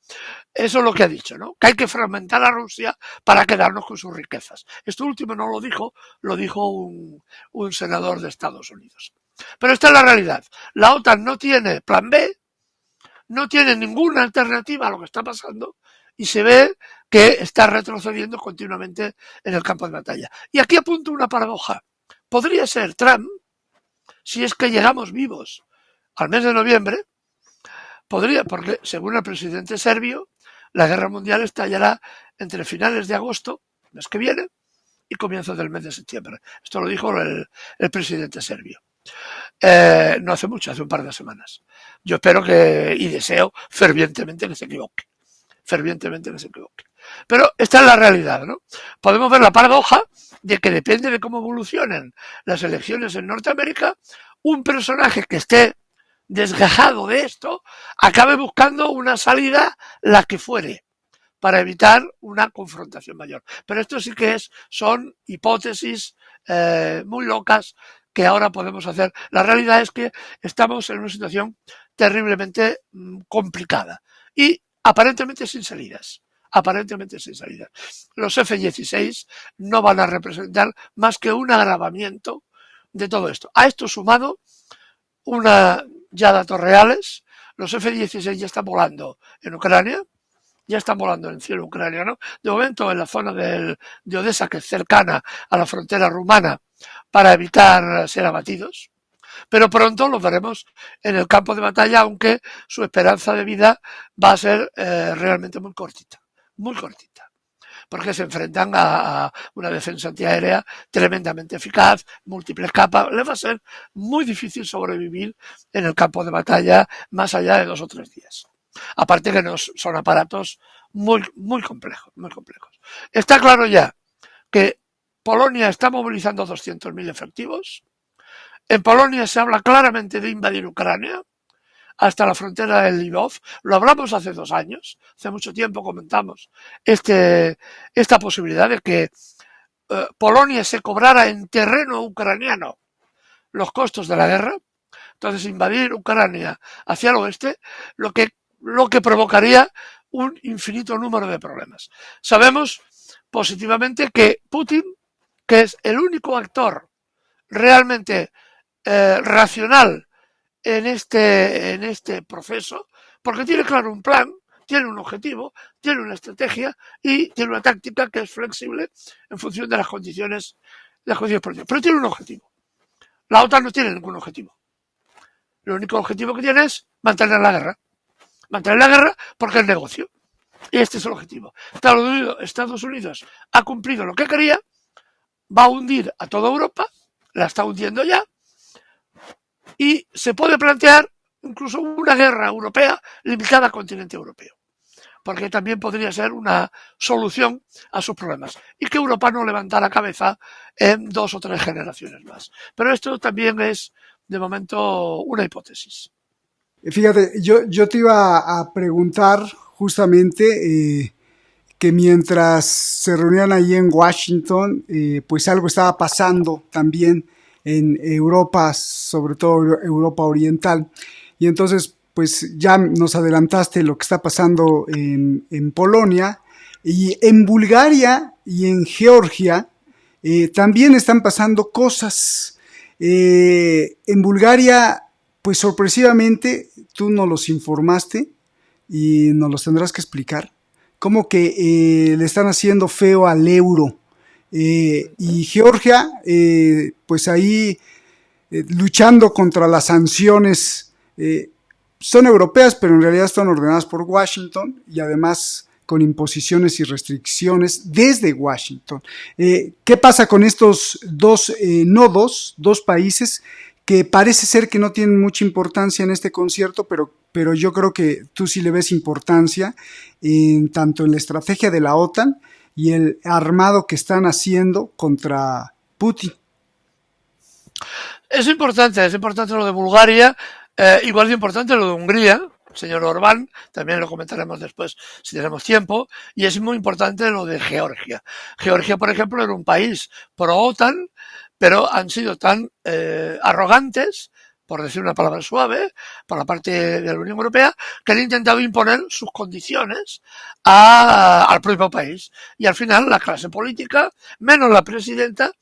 Eso es lo que ha dicho, ¿no? Que hay que fragmentar a Rusia para quedarnos con sus riquezas. Esto último no lo dijo un senador de Estados Unidos. Pero esta es la realidad. La OTAN no tiene plan B, no tiene ninguna alternativa a lo que está pasando y se ve que está retrocediendo continuamente en el campo de batalla. Y aquí apunto una paradoja. Podría ser Trump, si es que llegamos vivos al mes de noviembre, podría, porque según el presidente serbio, la guerra mundial estallará entre finales de agosto, mes que viene, y comienzos del mes de septiembre. Esto lo dijo el presidente serbio. No hace mucho, hace un par de semanas. Yo espero y deseo fervientemente que se equivoque. Pero esta es la realidad, ¿no? Podemos ver la paradoja de que depende de cómo evolucionen las elecciones en Norteamérica, un personaje que esté desgajado de esto acabe buscando una salida, la que fuere, para evitar una confrontación mayor. Pero esto sí que son hipótesis muy locas que ahora podemos hacer. La realidad es que estamos en una situación terriblemente complicada y aparentemente sin salidas. Los F-16 no van a representar más que un agravamiento de todo esto. A esto sumado ya datos reales, los F-16 ya están volando en Ucrania, ya están volando en el cielo ucraniano. De momento en la zona de Odessa, que es cercana a la frontera rumana, para evitar ser abatidos. Pero pronto los veremos en el campo de batalla, aunque su esperanza de vida va a ser realmente muy cortita, porque se enfrentan a una defensa antiaérea tremendamente eficaz, múltiples capas. Les va a ser muy difícil sobrevivir en el campo de batalla más allá de 2 o 3 días. Aparte que son aparatos muy complejos. Está claro ya que Polonia está movilizando 200.000 efectivos. En Polonia se habla claramente de invadir Ucrania hasta la frontera de Lvov. Lo hablamos hace 2 años, hace mucho tiempo comentamos esta posibilidad de que Polonia se cobrara en terreno ucraniano los costos de la guerra. Entonces invadir Ucrania hacia el oeste, lo que provocaría un infinito número de problemas. Sabemos positivamente que Putin, que es el único actor realmente racional en este proceso, porque tiene claro un plan, tiene un objetivo, tiene una estrategia y tiene una táctica que es flexible en función de las condiciones políticas. Pero tiene un objetivo. La OTAN no tiene ningún objetivo. El único objetivo que tiene es mantener la guerra. Mantener la guerra porque es negocio. Y este es el objetivo. Estados Unidos ha cumplido lo que quería, va a hundir a toda Europa, la está hundiendo ya, y se puede plantear incluso una guerra europea limitada al continente europeo, porque también podría ser una solución a sus problemas, y que Europa no levantara cabeza en 2 o 3 generaciones más. Pero esto también es, de momento, una hipótesis. Fíjate, yo te iba a preguntar justamente que mientras se reunían ahí en Washington, pues algo estaba pasando también en Europa, sobre todo Europa Oriental. Y entonces, pues ya nos adelantaste lo que está pasando en Polonia, y en Bulgaria y en Georgia también están pasando cosas. En Bulgaria, pues sorpresivamente, tú nos los informaste y nos los tendrás que explicar. Como que le están haciendo feo al euro. Y Georgia, pues ahí luchando contra las sanciones, son europeas, pero en realidad están ordenadas por Washington y además con imposiciones y restricciones desde Washington. ¿Qué pasa con estos dos países que parece ser que no tienen mucha importancia en este concierto, pero yo creo que tú sí le ves importancia tanto en la estrategia de la OTAN y el armado que están haciendo contra Putin. Es importante lo de Bulgaria, igual de importante lo de Hungría, señor Orbán, también lo comentaremos después si tenemos tiempo, y es muy importante lo de Georgia. Georgia, por ejemplo, era un país pro-OTAN, pero han sido tan arrogantes, por decir una palabra suave, por la parte de la Unión Europea, que han intentado imponer sus condiciones al propio país. Y al final la clase política, menos la presidenta,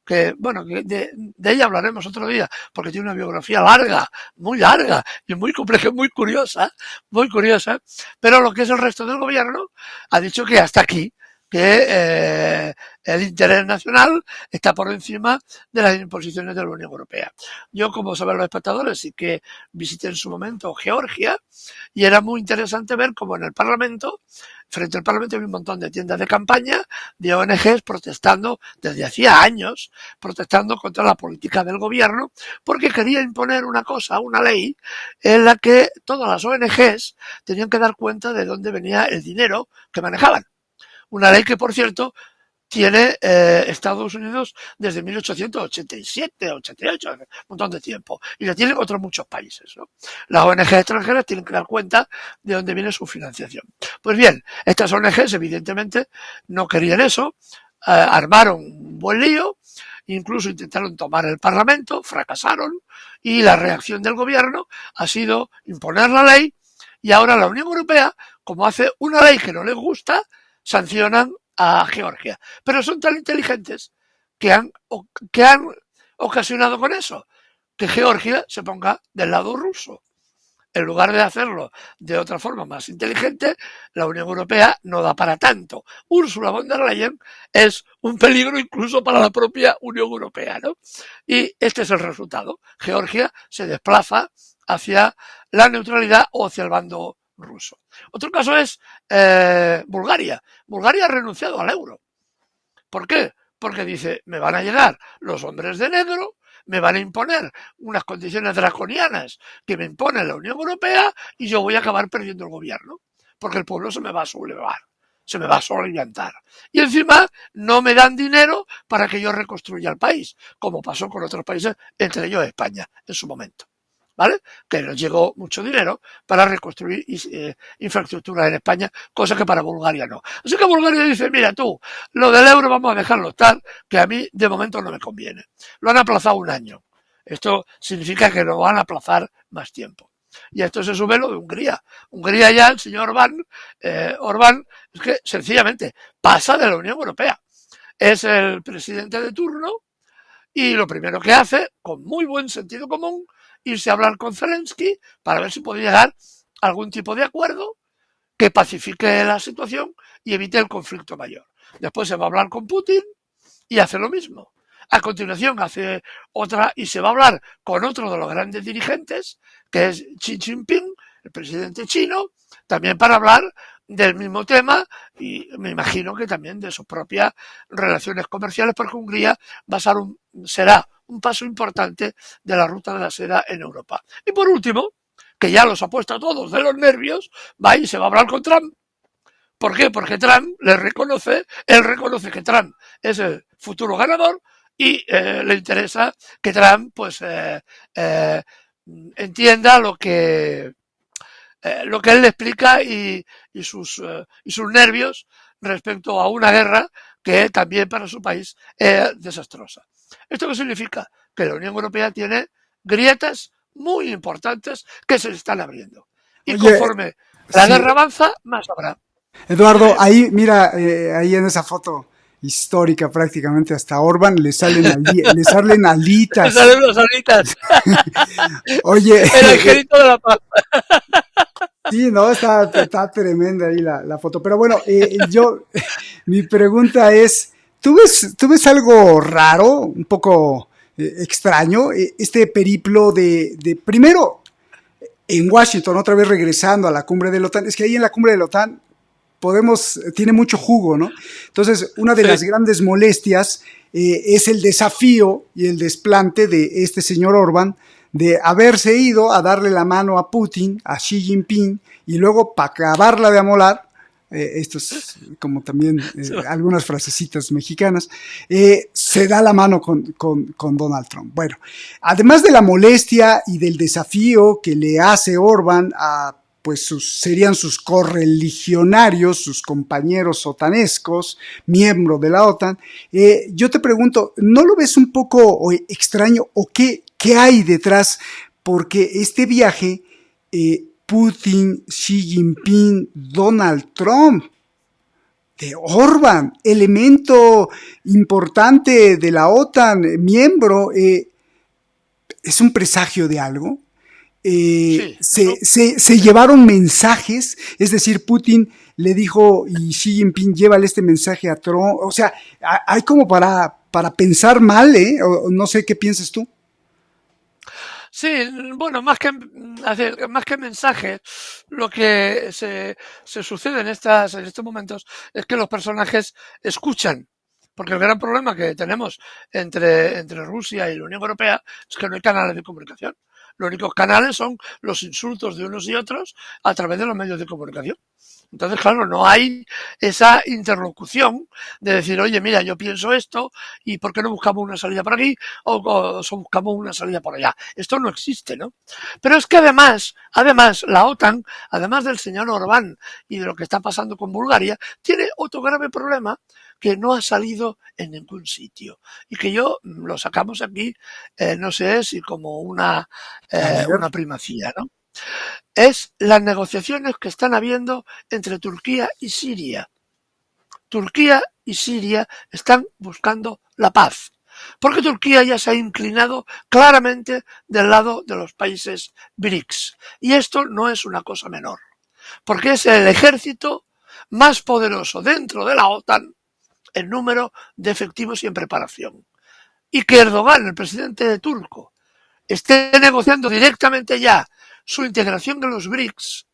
que bueno, que de ella hablaremos otro día, porque tiene una biografía larga y muy compleja, muy curiosa, pero lo que es el resto del gobierno ha dicho que hasta aquí, que el interés nacional está por encima de las imposiciones de la Unión Europea. Yo, como saben los espectadores, sí que visité en su momento Georgia y era muy interesante ver cómo en el Parlamento, frente al Parlamento, había un montón de tiendas de campaña de ONGs protestando desde hacía años, protestando contra la política del gobierno, porque quería imponer una cosa, una ley, en la que todas las ONGs tenían que dar cuenta de dónde venía el dinero que manejaban. Una ley que, por cierto, tiene Estados Unidos desde 1887, 88, un montón de tiempo, y la tienen otros muchos países, ¿no? Las ONG extranjeras tienen que dar cuenta de dónde viene su financiación. Pues bien, estas ONGs evidentemente no querían eso, armaron un buen lío, incluso intentaron tomar el Parlamento, fracasaron, y la reacción del gobierno ha sido imponer la ley, y ahora la Unión Europea, como hace una ley que no les gusta, sancionan a Georgia. Pero son tan inteligentes que han ocasionado con eso que Georgia se ponga del lado ruso. En lugar de hacerlo de otra forma más inteligente, la Unión Europea no da para tanto. Ursula von der Leyen es un peligro incluso para la propia Unión Europea, ¿no? Y este es el resultado. Georgia se desplaza hacia la neutralidad o hacia el bando ruso. Otro caso es Bulgaria. Bulgaria ha renunciado al euro. ¿Por qué? Porque dice, me van a llegar los hombres de negro, me van a imponer unas condiciones draconianas que me impone la Unión Europea y yo voy a acabar perdiendo el gobierno, porque el pueblo se me va a sublevar, se me va a soliviantar. Y encima no me dan dinero para que yo reconstruya el país, como pasó con otros países, entre ellos España, en su momento. ¿Vale? Que nos llegó mucho dinero para reconstruir infraestructura en España, cosa que para Bulgaria no. Así que Bulgaria dice, mira tú, lo del euro vamos a dejarlo tal, que a mí de momento no me conviene. Lo han aplazado un año. Esto significa que lo van a aplazar más tiempo. Y a esto se sube lo de Hungría. Hungría ya, el señor Orbán, es que sencillamente pasa de la Unión Europea. Es el presidente de turno y lo primero que hace, con muy buen sentido común, irse a hablar con Zelensky para ver si puede llegar a algún tipo de acuerdo que pacifique la situación y evite el conflicto mayor. Después se va a hablar con Putin y hace lo mismo. A continuación hace otra y se va a hablar con otro de los grandes dirigentes, que es Xi Jinping, el presidente chino, también para hablar del mismo tema y me imagino que también de sus propias relaciones comerciales, porque Hungría será un paso importante de la ruta de la seda en Europa. Y por último, que ya los ha puesto a todos de los nervios, va y se va a hablar con Trump. ¿Por qué? Porque Trump él reconoce que Trump es el futuro ganador y le interesa que Trump pues entienda lo que él le explica y sus nervios respecto a una guerra que también para su país es desastrosa. ¿Esto qué significa? Que la Unión Europea tiene grietas muy importantes que se le están abriendo. Y conforme la guerra avanza, más habrá. Eduardo, ahí, mira, ahí en esa foto histórica prácticamente hasta Orbán le salen alitas. Le salen las alitas. Oye. El angelito de la paz. Sí, no, está tremenda ahí la foto. Pero bueno, mi pregunta es, ¿tú ves algo raro, un poco extraño, este periplo de primero en Washington, otra vez regresando a la cumbre de la OTAN? Es que ahí en la cumbre de la OTAN tiene mucho jugo, ¿no? Entonces, una de las grandes molestias es el desafío y el desplante de este señor Orbán de haberse ido a darle la mano a Putin, a Xi Jinping, y luego para acabarla de amolar, esto es como también algunas frasecitas mexicanas, se da la mano con Donald Trump. Bueno, además de la molestia y del desafío que le hace Orbán a pues serían sus correligionarios, sus compañeros otanescos, miembros de la OTAN, yo te pregunto, ¿no lo ves un poco extraño o qué hay detrás? Porque este viaje, Putin, Xi Jinping, Donald Trump, de Orbán, elemento importante de la OTAN, miembro, ¿es un presagio de algo? Se llevaron mensajes, es decir, Putin le dijo y Xi Jinping llévale este mensaje a Trump, o sea, hay como para pensar mal, o no sé qué piensas tú. Sí, bueno, más que mensajes, lo que se sucede en estos momentos es que los personajes escuchan. Porque el gran problema que tenemos entre Rusia y la Unión Europea es que no hay canales de comunicación. Los únicos canales son los insultos de unos y otros a través de los medios de comunicación. Entonces, claro, no hay esa interlocución de decir, oye, mira, yo pienso esto y ¿por qué no buscamos una salida por aquí o buscamos una salida por allá? Esto no existe, ¿no? Pero es que además, la OTAN, además del señor Orbán y de lo que está pasando con Bulgaria, tiene otro grave problema que no ha salido en ningún sitio y que lo sacamos aquí, no sé si como una primacía, ¿no? Es las negociaciones que están habiendo entre Turquía y Siria. Turquía y Siria están buscando la paz, porque Turquía ya se ha inclinado claramente del lado de los países BRICS. Y esto no es una cosa menor, porque es el ejército más poderoso dentro de la OTAN en número de efectivos y en preparación. Y que Erdogan, el presidente turco, esté negociando directamente ya su integración en los BRICS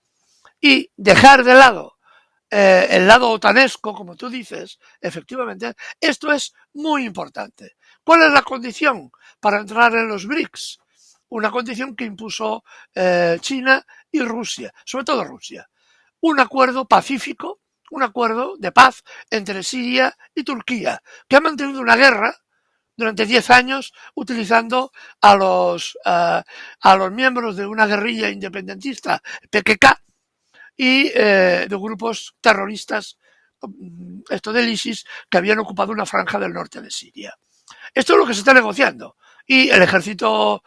y dejar de lado el lado otanesco, como tú dices, efectivamente, esto es muy importante. ¿Cuál es la condición para entrar en los BRICS? Una condición que impuso China y Rusia, sobre todo Rusia. Un acuerdo pacífico, un acuerdo de paz entre Siria y Turquía, que ha mantenido una guerra durante 10 años utilizando a los miembros de una guerrilla independentista, PKK, y de grupos terroristas, esto del ISIS, que habían ocupado una franja del norte de Siria. Esto es lo que se está negociando. Y el ejército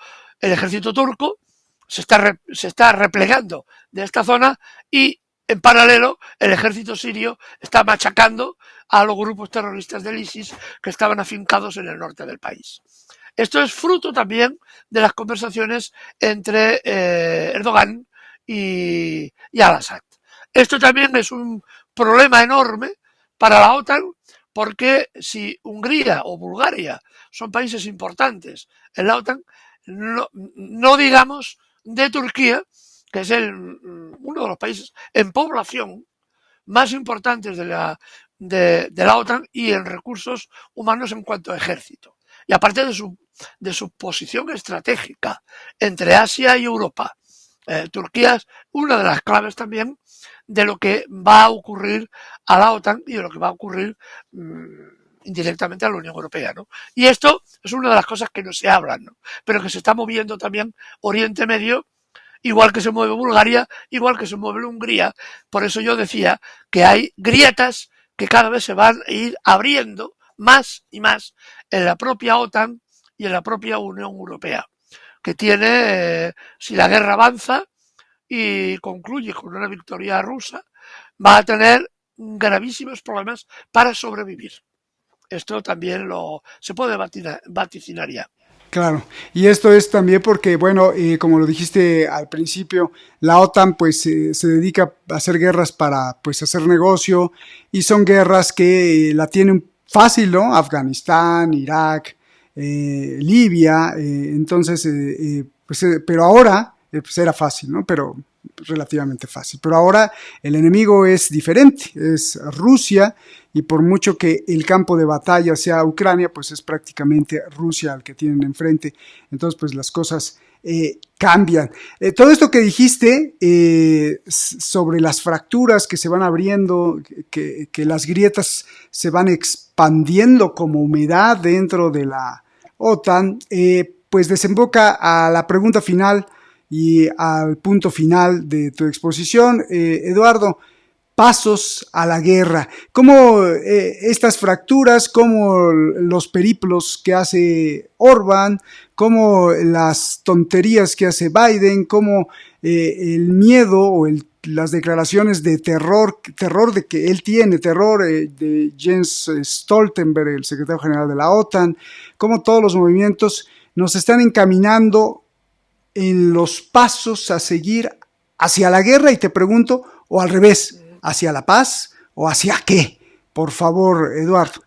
turco se está replegando de esta zona y, en paralelo, el ejército sirio está machacando a los grupos terroristas del ISIS que estaban afincados en el norte del país. Esto es fruto también de las conversaciones entre Erdogan y Al-Assad. Esto también es un problema enorme para la OTAN, porque si Hungría o Bulgaria son países importantes en la OTAN, no digamos de Turquía, que es uno de los países en población más importantes de la OTAN y en recursos humanos en cuanto a ejército. Y aparte de su posición estratégica entre Asia y Europa, Turquía es una de las claves también de lo que va a ocurrir a la OTAN y de lo que va a ocurrir indirectamente a la Unión Europea, ¿no? Y esto es una de las cosas que no se hablan, ¿no? Pero que se está moviendo también Oriente Medio, igual que se mueve Bulgaria, igual que se mueve Hungría. Por eso yo decía que hay grietas que cada vez se van a ir abriendo más y más en la propia OTAN y en la propia Unión Europea, que tiene, si la guerra avanza y concluye con una victoria rusa, va a tener gravísimos problemas para sobrevivir. Esto también se puede vaticinar ya. Claro, y esto es también porque, bueno, como lo dijiste al principio, la OTAN pues se dedica a hacer guerras para pues hacer negocio y son guerras que la tienen fácil, ¿no? Afganistán, Irak, Libia, entonces, pues, pero ahora pues era fácil, ¿no? Pero relativamente fácil. Pero ahora el enemigo es diferente, es Rusia, y por mucho que el campo de batalla sea Ucrania, pues es prácticamente Rusia al que tienen enfrente. Entonces, pues las cosas cambian. Todo esto que dijiste sobre las fracturas que se van abriendo, que las grietas se van expandiendo como humedad dentro de la OTAN, pues desemboca a la pregunta final y al punto final de tu exposición. Eduardo, pasos a la guerra, cómo estas fracturas, cómo los periplos que hace Orbán, cómo las tonterías que hace Biden, cómo el miedo o las declaraciones de terror de que él tiene, terror de Jens Stoltenberg, el secretario general de la OTAN, cómo todos los movimientos nos están encaminando en los pasos a seguir hacia la guerra, y te pregunto, o al revés, ¿hacia la paz o hacia qué? Por favor, Eduardo.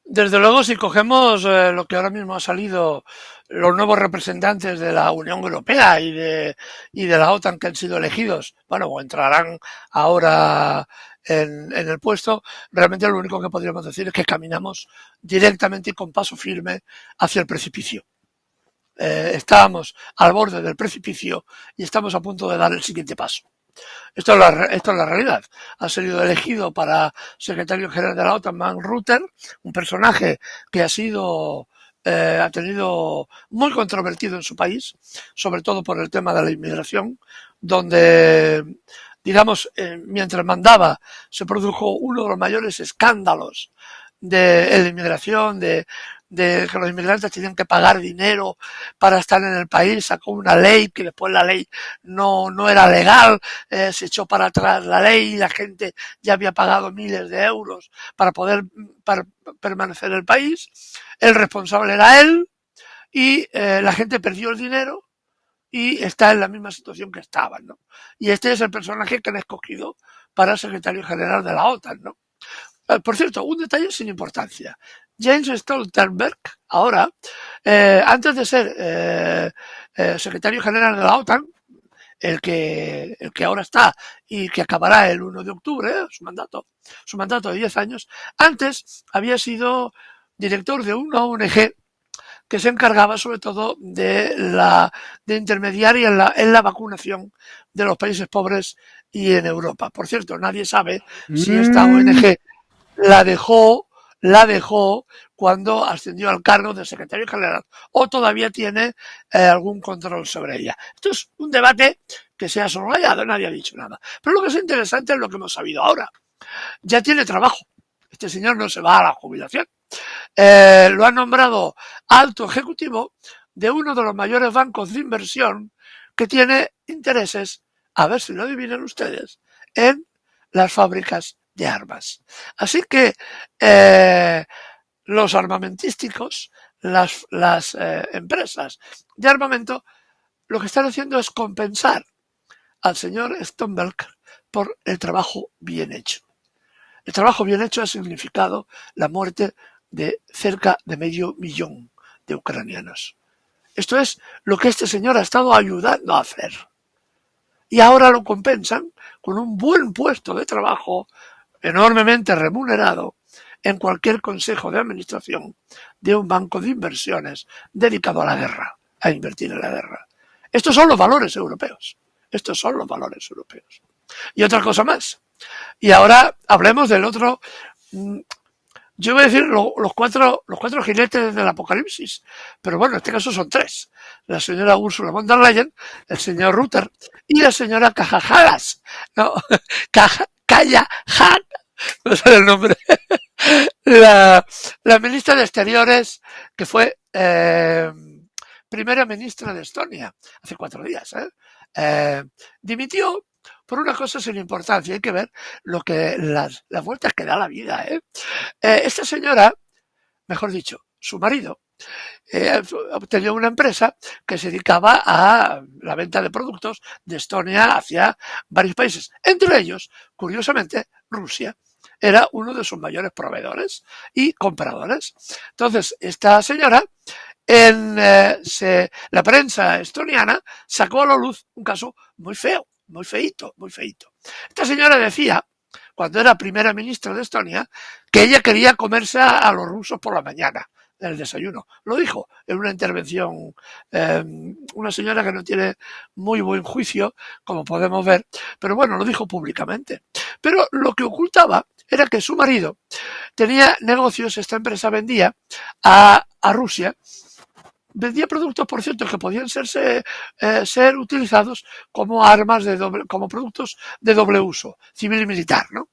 Desde luego, si cogemos lo que ahora mismo ha salido, los nuevos representantes de la Unión Europea y de la OTAN que han sido elegidos, bueno, o entrarán ahora en el puesto, realmente lo único que podríamos decir es que caminamos directamente y con paso firme hacia el precipicio. Estábamos al borde del precipicio y estamos a punto de dar el siguiente paso. Esto es la realidad. Ha sido elegido para secretario general de la OTAN Mark Rutte, un personaje que ha tenido muy controvertido en su país, sobre todo por el tema de la inmigración, donde, digamos, mientras mandaba, se produjo uno de los mayores escándalos de la inmigración, de que los inmigrantes tenían que pagar dinero para estar en el país. Sacó una ley que después la ley no era legal, se echó para atrás la ley y la gente ya había pagado miles de euros para poder permanecer en el país. El responsable era él y la gente perdió el dinero y está en la misma situación que estaban, ¿no? Y este es el personaje que han escogido para secretario general de la OTAN, ¿no? Por cierto, un detalle sin importancia. Jens Stoltenberg, ahora, antes de ser secretario general de la OTAN, el que ahora está y que acabará el 1 de octubre, su mandato de 10 años, antes había sido director de una ONG que se encargaba sobre todo de intermediar en la vacunación de los países pobres y en Europa. Por cierto, nadie sabe si esta ONG la dejó cuando ascendió al cargo de secretario general o todavía tiene algún control sobre ella. Esto es un debate que se ha soslayado, nadie ha dicho nada. Pero lo que es interesante es lo que hemos sabido ahora. Ya tiene trabajo. Este señor no se va a la jubilación. Lo han nombrado alto ejecutivo de uno de los mayores bancos de inversión que tiene intereses, a ver si lo adivinan ustedes, en las fábricas de armas. Así que los armamentísticos, las empresas de armamento, lo que están haciendo es compensar al señor Stoltenberg por el trabajo bien hecho. El trabajo bien hecho ha significado la muerte de cerca de 500.000 de ucranianos. Esto es lo que este señor ha estado ayudando a hacer. Y ahora lo compensan con un buen puesto de trabajo enormemente remunerado en cualquier consejo de administración de un banco de inversiones dedicado a la guerra, a invertir en la guerra. Estos son los valores europeos. Estos son los valores europeos. Y otra cosa más. Y ahora hablemos del otro. Yo voy a decir los cuatro jinetes del apocalipsis, pero bueno, en este caso son tres. La señora Ursula von der Leyen, el señor Rutte y la señora Kaja Kallas. No, Kaja no sé el nombre. La ministra de Exteriores, que fue primera ministra de Estonia hace 4 días, dimitió por una cosa sin importancia. Hay que ver las vueltas que da la vida. Esta señora, mejor dicho, su marido, tenía una empresa que se dedicaba a la venta de productos de Estonia hacia varios países, entre ellos, curiosamente, Rusia. Era uno de sus mayores proveedores y compradores. Entonces, esta señora la prensa estoniana sacó a la luz un caso muy feo, muy feíto, muy feíto. Esta señora decía, cuando era primera ministra de Estonia, que ella quería comerse a los rusos por la mañana, en el desayuno. Lo dijo en una intervención una señora que no tiene muy buen juicio, como podemos ver, pero bueno, lo dijo públicamente. Pero lo que ocultaba era que su marido tenía negocios, esta empresa vendía a Rusia, vendía productos, por cierto, que podían ser utilizados como armas como productos de doble uso, civil y militar, ¿no?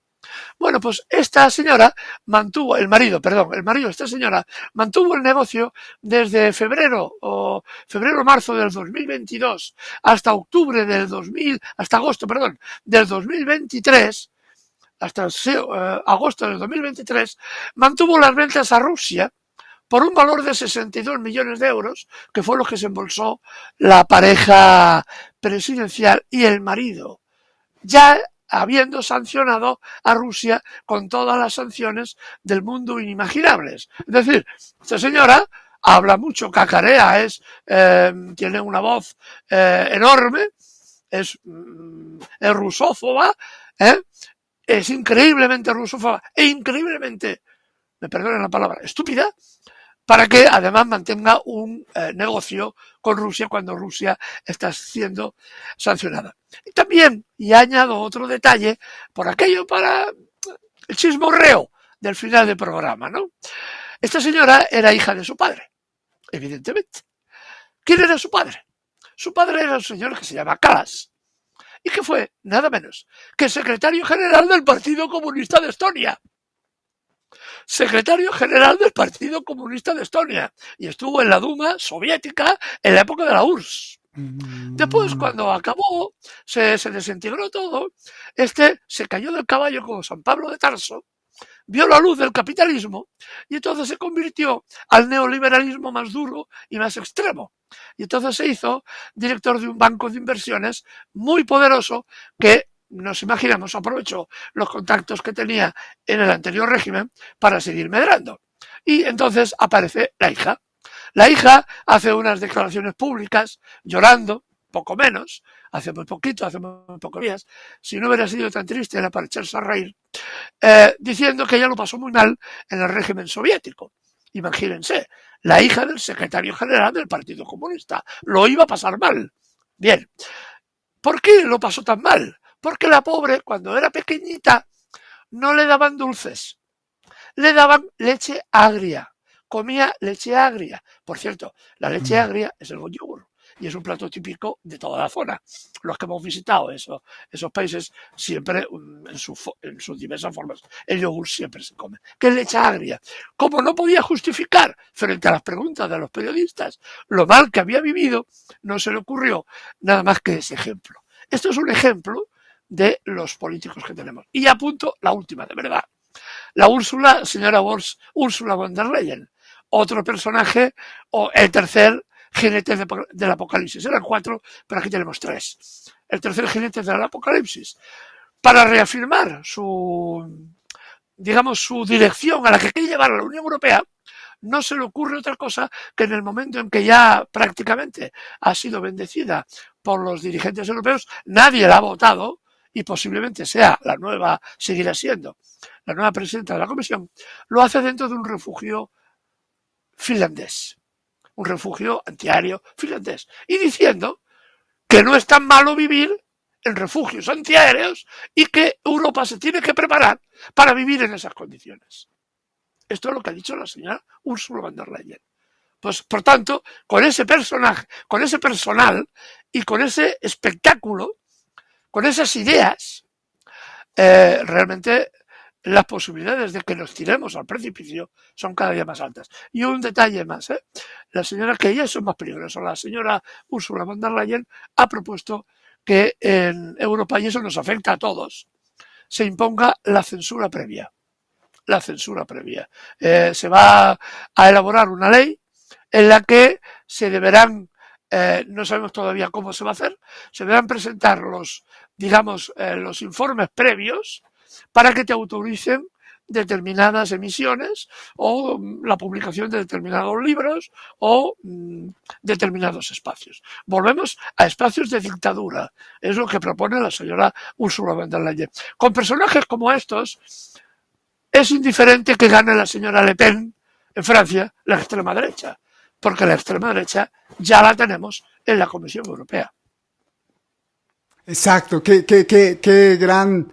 Bueno, pues esta señora el marido de esta señora mantuvo el negocio desde febrero-marzo del 2022 hasta agosto, del 2023, hasta agosto del 2023, mantuvo las ventas a Rusia por un valor de 62 millones de euros, que fue lo que se embolsó la pareja presidencial y el marido, ya habiendo sancionado a Rusia con todas las sanciones del mundo inimaginables. Es decir, esta señora habla mucho, cacarea, tiene una voz enorme, es rusófoba, es increíblemente rusófoba e increíblemente, me perdonen la palabra, estúpida, para que además mantenga un negocio con Rusia cuando Rusia está siendo sancionada. Y también, y añado otro detalle, por aquello para el chismorreo del final del programa, ¿no? Esta señora era hija de su padre, evidentemente. ¿Quién era su padre? Su padre era un señor que se llama Kallas y que fue nada menos que el secretario general del Partido Comunista de Estonia. Secretario general del Partido Comunista de Estonia y estuvo en la Duma soviética en la época de la URSS. Después, cuando acabó, se desintegró todo, se cayó del caballo como San Pablo de Tarso, vio la luz del capitalismo y entonces se convirtió al neoliberalismo más duro y más extremo. Y entonces se hizo director de un banco de inversiones muy poderoso que nos imaginamos, aprovechó los contactos que tenía en el anterior régimen para seguir medrando. Y entonces aparece la hija. La hija hace unas declaraciones públicas llorando, poco menos, hace muy pocos días, si no hubiera sido tan triste era para echarse a reír, diciendo que ella lo pasó muy mal en el régimen soviético. Imagínense, la hija del secretario general del Partido Comunista lo iba a pasar mal. Bien, ¿por qué lo pasó tan mal? Porque la pobre, cuando era pequeñita, no le daban dulces, le daban leche agria, comía leche agria. Por cierto, la leche agria es el yogur y es un plato típico de toda la zona. Los que hemos visitado esos países siempre en sus diversas formas, el yogur siempre se come. ¿Qué es leche agria? Como no podía justificar frente a las preguntas de los periodistas lo mal que había vivido, no se le ocurrió nada más que ese ejemplo. Esto es un ejemplo de los políticos que tenemos. Y apunto la última, de verdad. La señora Ursula von der Leyen, otro personaje, o el tercer jinete del apocalipsis. Eran 4, pero aquí tenemos 3. El tercer jinete del apocalipsis. Para reafirmar su dirección a la que quiere llevar a la Unión Europea, no se le ocurre otra cosa que en el momento en que ya prácticamente ha sido bendecida por los dirigentes europeos, nadie la ha votado y posiblemente seguirá siendo la nueva presidenta de la Comisión, lo hace dentro de un refugio finlandés, un refugio antiaéreo finlandés, y diciendo que no es tan malo vivir en refugios antiaéreos y que Europa se tiene que preparar para vivir en esas condiciones. Esto es lo que ha dicho la señora Ursula von der Leyen. Pues, por tanto, con ese personaje, con ese personal y con ese espectáculo, con esas ideas, realmente las posibilidades de que nos tiremos al precipicio son cada día más altas. Y un detalle más, la señora, que ya son más peligrosas, la señora Ursula von der Leyen ha propuesto que en Europa, y eso nos afecta a todos, se imponga la censura previa. La censura previa. Se va a elaborar una ley en la que se deberán, no sabemos todavía cómo se va a hacer, se deberán presentar los informes previos para que te autoricen determinadas emisiones o la publicación de determinados libros o determinados espacios. Volvemos a espacios de dictadura. Es lo que propone la señora Ursula von der Leyen. Con personajes como estos, es indiferente que gane la señora Le Pen en Francia, la extrema derecha, porque la extrema derecha ya la tenemos en la Comisión Europea. Exacto, qué gran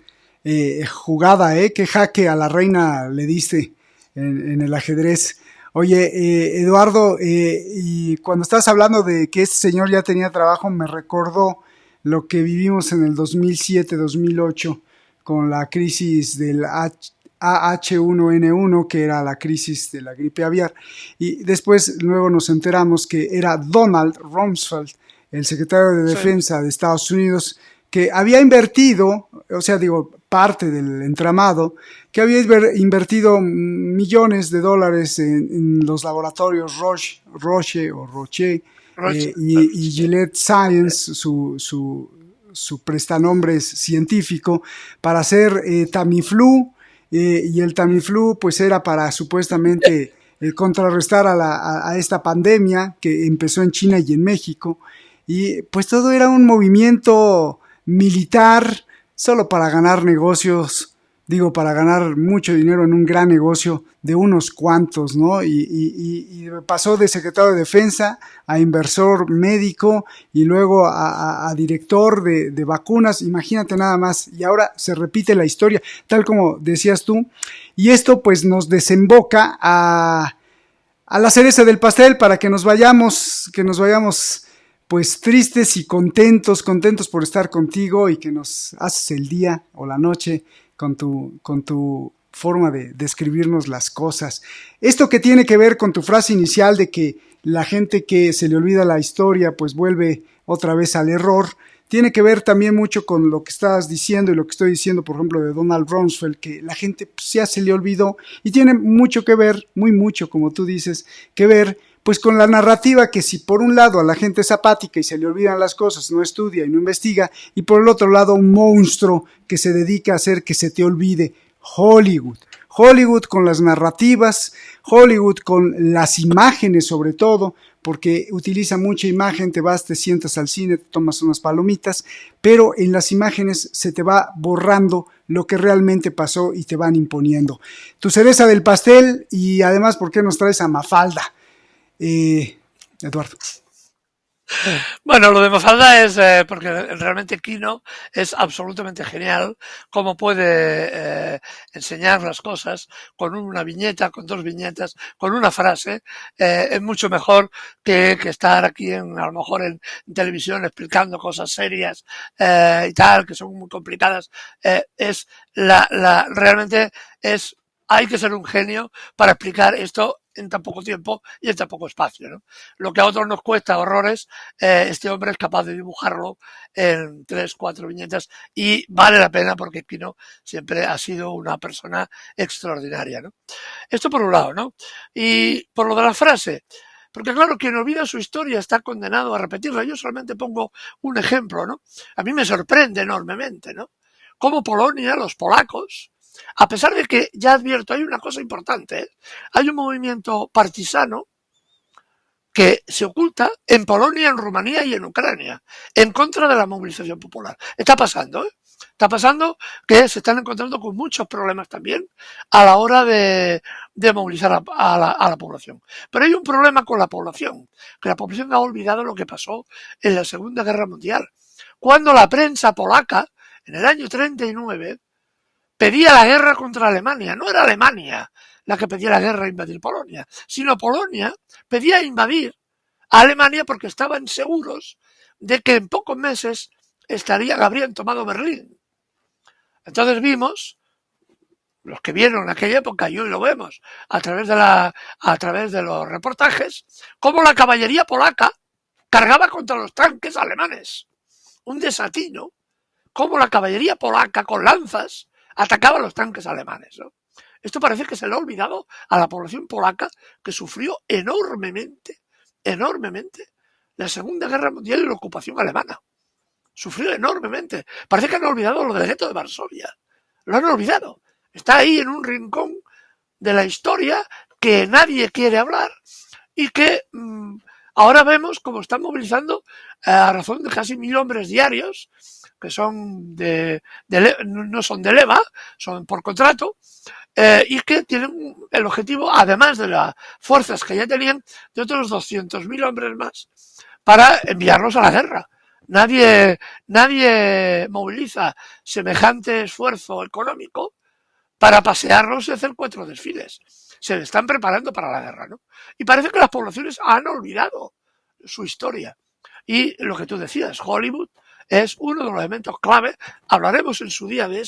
jugada, qué jaque a la reina le diste en el ajedrez. Oye, Eduardo, y cuando estás hablando de que este señor ya tenía trabajo, me recordó lo que vivimos en el 2007-2008 con la crisis del AH1N1, que era la crisis de la gripe aviar, y después luego nos enteramos que era Donald Rumsfeld, el secretario de Defensa de Estados Unidos, que había invertido, o sea, digo, parte del entramado, que había invertido millones de dólares en los laboratorios Roche y Gilead Science, su prestanombre científico, para hacer Tamiflu, y el Tamiflu pues era para supuestamente contrarrestar a esta pandemia que empezó en China y en México, y pues todo era un movimiento militar solo para ganar negocios, digo, para ganar mucho dinero en un gran negocio de unos cuantos, ¿no? Y pasó de secretario de Defensa a inversor médico y luego a director de vacunas, imagínate nada más, y ahora se repite la historia, tal como decías tú, y esto pues nos desemboca a la cereza del pastel para que nos vayamos pues tristes y contentos por estar contigo y que nos haces el día o la noche con tu forma de describirnos las cosas. Esto que tiene que ver con tu frase inicial de que la gente que se le olvida la historia pues vuelve otra vez al error, tiene que ver también mucho con lo que estás diciendo y lo que estoy diciendo, por ejemplo, de Donald Rumsfeld, que la gente pues, ya se le olvidó, y tiene mucho que ver, muy mucho, como tú dices, que ver pues con la narrativa que si por un lado a la gente es apática y se le olvidan las cosas, no estudia y no investiga, y por el otro lado un monstruo que se dedica a hacer que se te olvide, Hollywood. Hollywood con las narrativas, Hollywood con las imágenes sobre todo, porque utiliza mucha imagen, te sientas al cine, te tomas unas palomitas, pero en las imágenes se te va borrando lo que realmente pasó y te van imponiendo. Tu cereza del pastel, y además, ¿por qué nos traes a Mafalda? Eduardo. Bueno, lo de Mafalda es porque realmente Kino es absolutamente genial, cómo puede enseñar las cosas con una viñeta, con dos viñetas, con una frase. Es mucho mejor que estar aquí a lo mejor en televisión explicando cosas serias y tal, que son muy complicadas. Realmente hay que ser un genio para explicar esto en tan poco tiempo y en tan poco espacio, ¿no? Lo que a otros nos cuesta horrores, este hombre es capaz de dibujarlo en 3, 4 viñetas y vale la pena porque Kino siempre ha sido una persona extraordinaria, ¿no? Esto por un lado, ¿no? Y por lo de la frase, porque claro, quien olvida su historia está condenado a repetirla. Yo solamente pongo un ejemplo, ¿no? A mí me sorprende enormemente, ¿no? Cómo Polonia, los polacos, a pesar de que, ya advierto, hay una cosa importante, ¿eh? Hay un movimiento partisano que se oculta en Polonia, en Rumanía y en Ucrania, en contra de la movilización popular. Está pasando, ¿eh? Está pasando que se están encontrando con muchos problemas también a la hora de movilizar a la población. Pero hay un problema con la población, que la población ha olvidado lo que pasó en la Segunda Guerra Mundial, cuando la prensa polaca, en el año 39, pedía la guerra contra Alemania. No era Alemania la que pedía la guerra a invadir Polonia, sino Polonia pedía invadir a Alemania porque estaban seguros de que en pocos meses habrían tomado Berlín. Entonces vimos, los que vieron en aquella época y hoy lo vemos a través de los reportajes, cómo la caballería polaca cargaba contra los tanques alemanes. Un desatino, cómo la caballería polaca con lanzas atacaba a los tanques alemanes, ¿no? Esto parece que se le ha olvidado a la población polaca, que sufrió enormemente la Segunda Guerra Mundial y la ocupación alemana. Sufrió enormemente. Parece que han olvidado lo del gueto de Varsovia. Lo han olvidado. Está ahí en un rincón de la historia que nadie quiere hablar y que ahora vemos cómo están movilizando a razón de casi 1000 hombres diarios, que son no son de leva, son por contrato, y que tienen el objetivo, además de las fuerzas que ya tenían, de otros 200.000 hombres más para enviarlos a la guerra. Nadie moviliza semejante esfuerzo económico para pasearlos y hacer 4 desfiles. Se están preparando para la guerra, ¿no? Y parece que las poblaciones han olvidado su historia. Y lo que tú decías, Hollywood es uno de los elementos clave. Hablaremos en su día de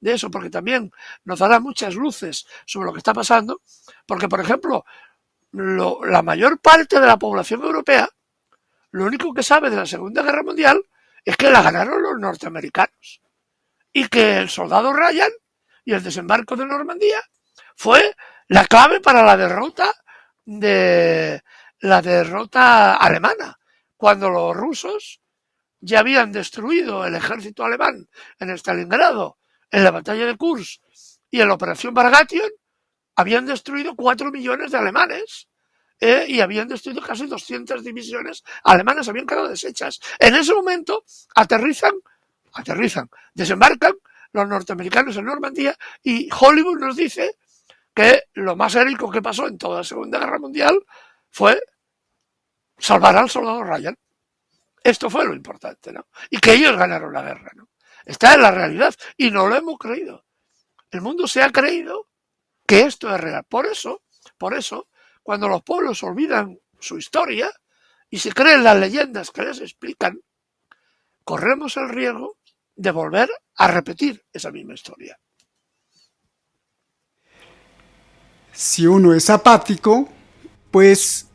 eso, porque también nos dará muchas luces sobre lo que está pasando. Porque, por ejemplo, la mayor parte de la población europea, lo único que sabe de la Segunda Guerra Mundial es que la ganaron los norteamericanos. Y que el soldado Ryan y el desembarco de Normandía fue la clave para la derrota alemana, cuando los rusos ya habían destruido el ejército alemán en Stalingrado, en la batalla de Kursk y en la operación Bagration, habían destruido 4 millones de alemanes y habían destruido casi 200 divisiones alemanas, habían quedado deshechas. En ese momento desembarcan los norteamericanos en Normandía y Hollywood nos dice que lo más heroico que pasó en toda la Segunda Guerra Mundial fue salvar al soldado Ryan. Esto fue lo importante, ¿no? Y que ellos ganaron la guerra, ¿no? Está en la realidad y no lo hemos creído. El mundo se ha creído que esto es real. Por eso, cuando los pueblos olvidan su historia y se creen las leyendas que les explican, corremos el riesgo de volver a repetir esa misma historia. Si uno es apático, pues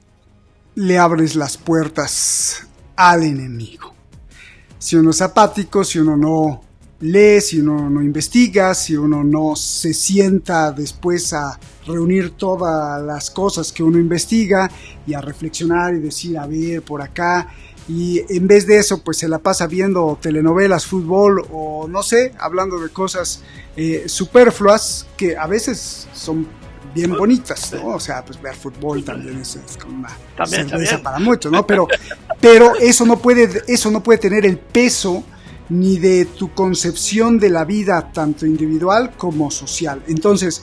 le abres las puertas al enemigo. Si uno es apático, si uno no lee, si uno no investiga, si uno no se sienta después a reunir todas las cosas que uno investiga y a reflexionar y decir, a ver, por acá, y en vez de eso pues se la pasa viendo telenovelas, fútbol o no sé, hablando de cosas superfluas que a veces son bien bonitas, ¿no? O sea, pues ver fútbol también es como una cerveza para muchos, ¿no? Pero eso no puede tener el peso ni de tu concepción de la vida, tanto individual como social. Entonces,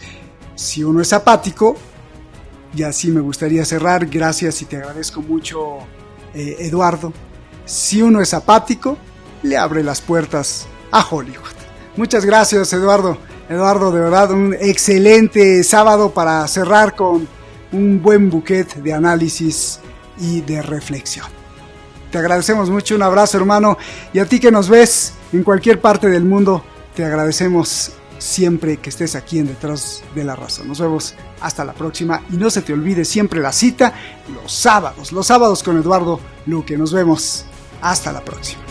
si uno es apático, y así me gustaría cerrar, gracias y te agradezco mucho, Eduardo. Si uno es apático, le abre las puertas a Hollywood. Muchas gracias, Eduardo. Eduardo, de verdad, un excelente sábado para cerrar con un buen buquet de análisis y de reflexión. Te agradecemos mucho, un abrazo, hermano, y a ti que nos ves en cualquier parte del mundo, te agradecemos siempre que estés aquí en Detrás de la Razón. Nos vemos hasta la próxima y no se te olvide siempre la cita los sábados con Eduardo Luque. Nos vemos hasta la próxima.